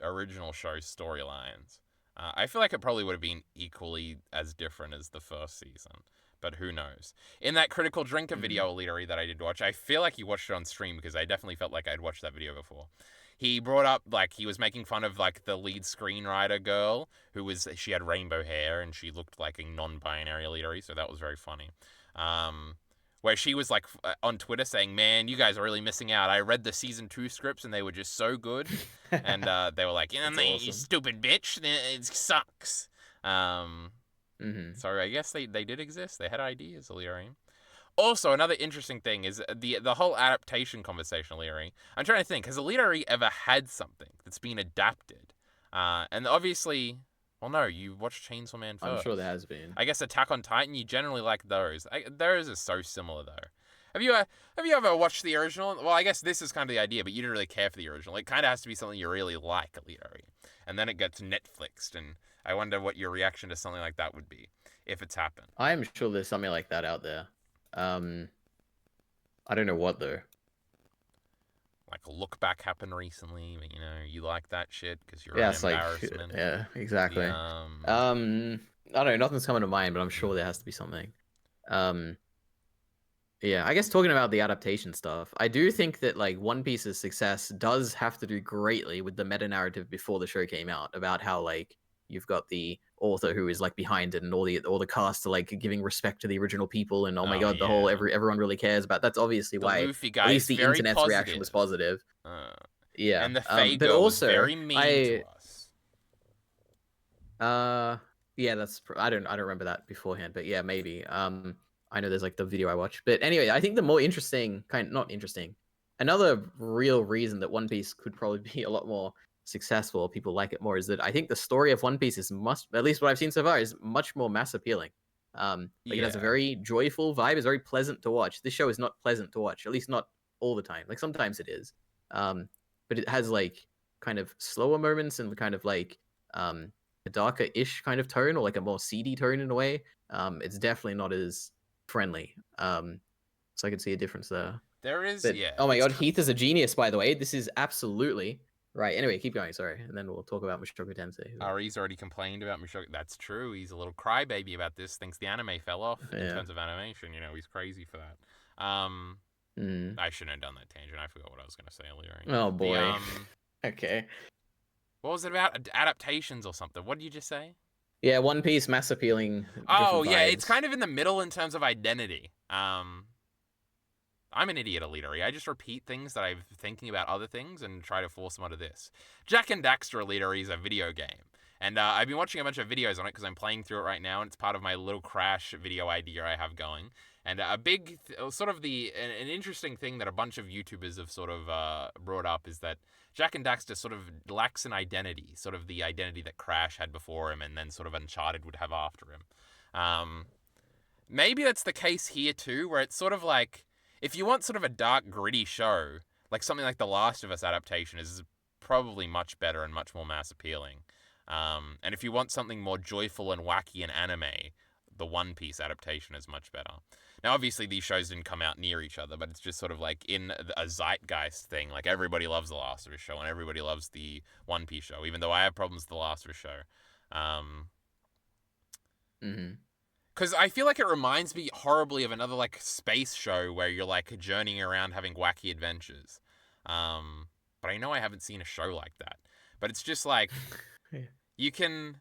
original show storylines. I feel like it probably would have been equally as different as the first season, but who knows? In that Critical Drinker video, Elitery, that I did watch, I feel like you watched it on stream because I definitely felt like I'd watched that video before. He brought up, like, he was making fun of, like, the lead screenwriter girl she had rainbow hair and she looked like a non-binary Elitery, so that was very funny. Where she was, like, on Twitter saying, man, you guys are really missing out. I read the season 2 scripts and they were just so good. And they were like, you stupid bitch, it sucks. So I guess they did exist. They had ideas, Illyri. Also, another interesting thing is the whole adaptation conversation, Illyri. I'm trying to think, has Illyri ever had something that's been adapted? And obviously, well, no, you watched Chainsaw Man first. I'm sure there has been. I guess Attack on Titan, you generally like those. Those are so similar, though. Have you ever watched the original? Well, I guess this is kind of the idea, but you didn't really care for the original. It kind of has to be something you really like, Illyri. And then it gets Netflixed, and I wonder what your reaction to something like that would be, if it's happened. I'm sure there's something like that out there. I don't know what, though. Like a Look Back happened recently, but, you like that shit because you're Yeah, an it's like, embarrassment. yeah, exactly. I don't know, nothing's coming to mind, but I'm sure there has to be something. Yeah, I guess talking about the adaptation stuff, I do think that, like, One Piece's success does have to do greatly with the meta-narrative before the show came out about how, like, you've got the author who is, like, behind it, and all the cast are, like, giving respect to the original people, and oh my god, the whole everyone really cares about. That's obviously why Luffy guy at least the very internet's positive. reaction was positive. Yeah, and the Fae but girl also was very mean to us. Yeah, I don't remember that beforehand, but yeah, maybe. I know there's, like, the video I watched, but anyway, I think the more interesting another real reason that One Piece could probably be a lot more successful, people like it more, is that I think the story of One Piece is at least what I've seen so far, is much more mass appealing. It has a very joyful vibe. It's very pleasant to watch. This show is not pleasant to watch, at least not all the time. Like, sometimes it is, but it has, like, kind of slower moments and kind of, like, a darker-ish kind of tone, or, like, a more seedy tone in a way. It's definitely not as friendly. So I could see a difference there. There is, But, yeah. oh my god, Heath is a genius, by the way. This is absolutely right. Anyway, keep going, sorry. And then we'll talk about Mushoku Tensei. Ari's already complained about Mushoku. That's true. He's a little crybaby about this. Thinks the anime fell off in terms of animation. He's crazy for that. I shouldn't have done that tangent. I forgot what I was going to say earlier. Oh, boy. Okay. What was it about? Adaptations or something? What did you just say? Yeah, One Piece, mass appealing. Oh, yeah, vibes. it's kind of in the middle in terms of identity. I'm an idiot, Elitery. I just repeat things that I'm thinking about other things and try to force them onto this. Jack and Daxter, Elitery, is a video game. And I've been watching a bunch of videos on it because I'm playing through it right now, and it's part of my little Crash video idea I have going. And a big, an interesting thing that a bunch of YouTubers have sort of brought up is that Jack and Daxter sort of lacks an identity, sort of the identity that Crash had before him and then sort of Uncharted would have after him. Maybe that's the case here too, where it's sort of like, if you want sort of a dark, gritty show, like something like The Last of Us adaptation is probably much better and much more mass appealing. And if you want something more joyful and wacky and anime, the One Piece adaptation is much better. Now, obviously, these shows didn't come out near each other, but it's just sort of like in a zeitgeist thing. Like, everybody loves The Last of Us show, and everybody loves the One Piece show, even though I have problems with The Last of Us show. Because I feel like it reminds me horribly of another, like, space show where you're, like, journeying around having wacky adventures. But I know I haven't seen a show like that. But it's just, like, you can...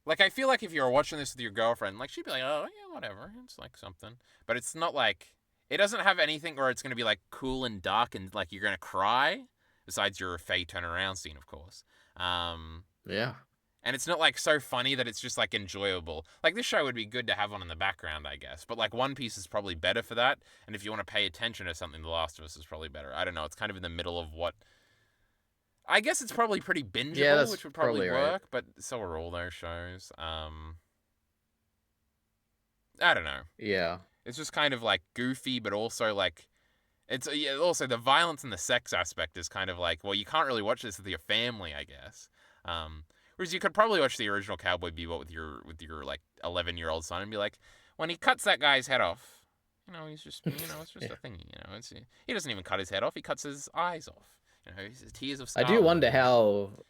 Like, I feel like if you were watching this with your girlfriend, like, she'd be like, oh, yeah, whatever. It's, like, something. But it's not, like... It doesn't have anything where it's going to be, like, cool and dark and, like, you're going to cry. Besides your Faye turnaround scene, of course. Yeah. And it's not, like, so funny that it's just, like, enjoyable. Like, this show would be good to have on in the background, I guess. But, like, One Piece is probably better for that. And if you want to pay attention to something, The Last of Us is probably better. I don't know. It's kind of in the middle of what... I guess it's probably pretty bingeable, which would probably work. Right. But so are all those shows. I don't know. Yeah. It's just kind of, like, goofy, but also, like... It's also the violence and the sex aspect is kind of like, well, you can't really watch this with your family, I guess. Whereas you could probably watch the original Cowboy Bebop with your like 11-year-old son and be like, when he cuts that guy's head off, he's just it's just a thing, he doesn't even cut his head off, he cuts his eyes off. His tears of Star I do wonder how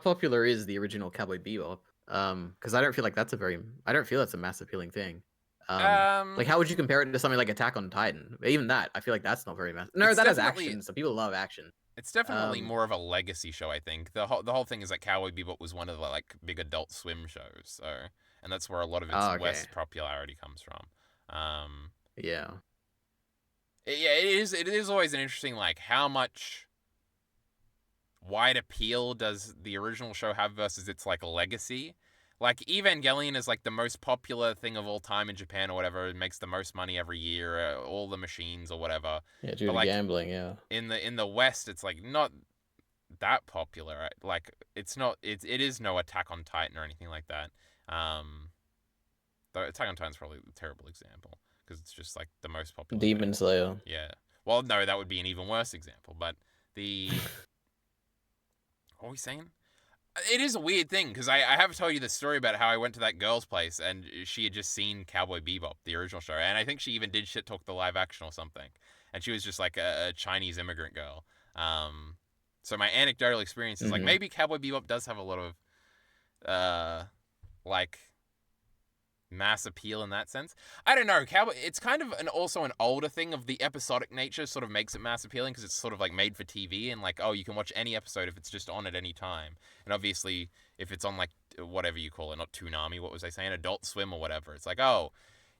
popular is the original Cowboy Bebop. Because I don't feel like that's I don't feel that's a mass appealing thing. Like Um, how would you compare it to something like Attack on Titan? Even that, I feel like that's not very mass. No, it's that has definitely action, so people love action. it's definitely Um, more of a legacy show. I think the whole thing is that Cowboy Bebop was one of the like big Adult Swim shows, so and that's where a lot of its oh, okay, West popularity comes from. Um, yeah. yeah, it is. It is always an interesting like how much wide appeal does the original show have versus its like legacy. Like Evangelion is like the most popular thing of all time in Japan or whatever. It makes the most money every year, all the machines or whatever. Yeah, due But to like gambling, yeah. in the West, it's like not that popular. Right? Like it's not. It is no Attack on Titan or anything like that. Um, though Attack on Titan's probably a terrible example because it's just like the most popular thing. Demon Slayer. Yeah. Well, no, that would be an even worse example. But the what are we saying? It is a weird thing because I have told you the story about how I went to that girl's place and she had just seen Cowboy Bebop, the original show, and I think she even did shit talk the live action or something, and she was just like a Chinese immigrant girl. So my anecdotal experience is like Mm-hmm. maybe Cowboy Bebop does have a lot of like mass appeal in that sense. I don't know. Cowboy. It's kind of also an older thing of the episodic nature, sort of makes it mass appealing because it's sort of like made for TV and like you can watch any episode if it's just on at any time. And obviously, if it's on like whatever you call it, not Toonami, what was I saying, Adult Swim or whatever, it's like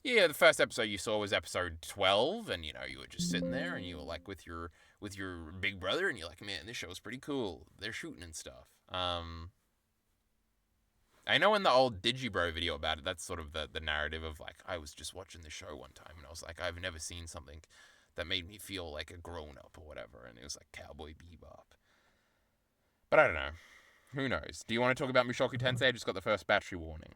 yeah, the first episode you saw was episode 12, and you were just sitting there and you were like with your big brother, and you're like, man, this show's pretty cool. They're shooting and stuff. I know in the old Digibro video about it, that's sort of the narrative of like, I was just watching the show one time and I was like, I've never seen something that made me feel like a grown up or whatever. And it was like Cowboy Bebop. But I don't know. Who knows? Do you want to talk about Mushoku Tensei? I just got the first battery warning.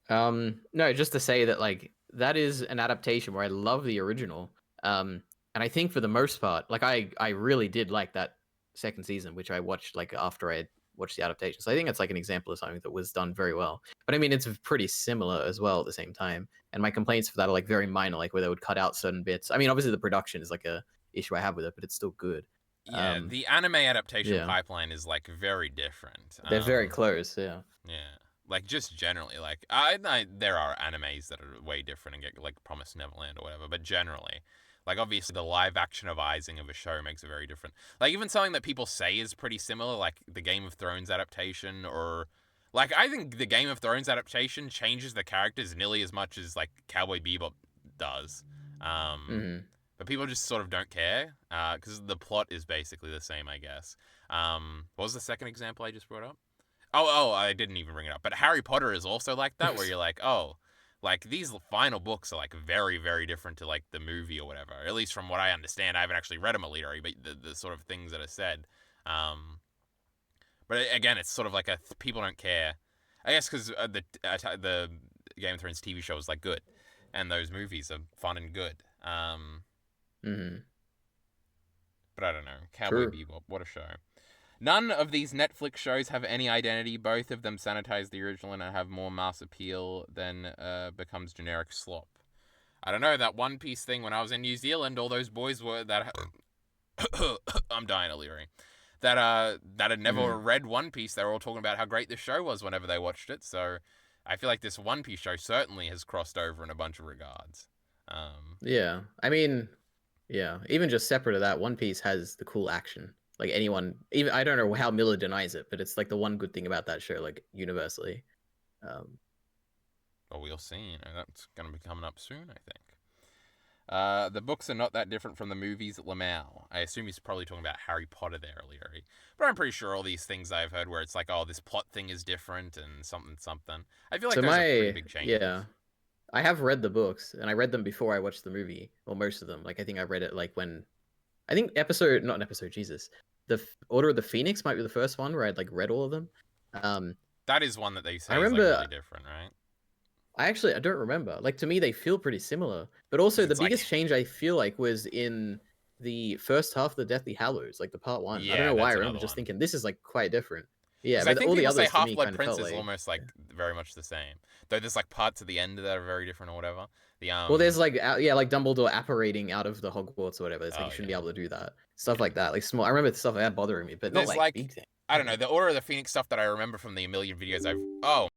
No, just to say that like that is an adaptation where I love the original. And I think for the most part, like I really did like that second season, which I watched like after I had watched the adaptation. So I think it's like an example of something that was done very well. But I mean, it's pretty similar as well at the same time. And my complaints for that are like very minor, like where they would cut out certain bits. I mean, obviously the production is like a issue I have with it, but it's still good. Yeah, the anime adaptation yeah. pipeline is like very different. They're very close, yeah. Yeah, like just generally, like there are animes that are way different and get like Promised Neverland or whatever, but generally, like obviously the live action avising of a show makes it very different. Like even something that people say is pretty similar, like the Game of Thrones adaptation, or like I think the Game of Thrones adaptation changes the characters nearly as much as like Cowboy Bebop does. Mm-hmm. But people just sort of don't care because the plot is basically the same, I guess. What was the second example I just brought up? Oh, I didn't even bring it up. But Harry Potter is also like that, where you're like, like these final books are like very, very different to like the movie or whatever. At least from what I understand, I haven't actually read them, literally, but the sort of things that are said. But again, it's sort of like people don't care. I guess because the Game of Thrones TV show is like good, and those movies are fun and good. Mm-hmm. But I don't know. Cowboy Bebop, what a show. None of these Netflix shows have any identity. Both of them sanitize the original and have more mass appeal than becomes generic slop. I don't know, that One Piece thing when I was in New Zealand, all those boys were that I'm dying of Leary. That had never read One Piece, they were all talking about how great the show was whenever they watched it. So I feel like this One Piece show certainly has crossed over in a bunch of regards. Yeah, I mean, yeah, even just separate of that, One Piece has the cool action. Like anyone, even I don't know how Miller denies it, but it's like the one good thing about that show, like universally. Well, we'll see. That's going to be coming up soon, I think. The books are not that different from the movies. Lamau. I assume he's probably talking about Harry Potter there, Leary. But I'm pretty sure all these things I've heard where it's like, this plot thing is different and something. I feel like those are pretty big changes. Yeah, I have read the books, and I read them before I watched the movie, or most of them. Like I think I read it like when, I think Jesus. The Order of the Phoenix might be the first one where I'd like read all of them. That is one that they say I is remember, like really different, right? I don't remember. Like to me, they feel pretty similar. But also, the biggest change I feel like was in the first half of the Deathly Hallows, like the part one. Yeah, I don't know why I that's remember another just one. thinking this is like quite different. Yeah, 'Cause but I think all the people say others to me Half-Blood kind of Prince felt is like almost like very much the same. Though there's like parts at the end that are very different or whatever. well, there's like like Dumbledore apparating out of the Hogwarts or whatever. It's like you shouldn't be yeah. able to do that. Stuff like that, like small. I remember stuff like that bothering me, but not There's like big things. I don't know, the Order of the Phoenix stuff that I remember from the a million videos I've... Oh,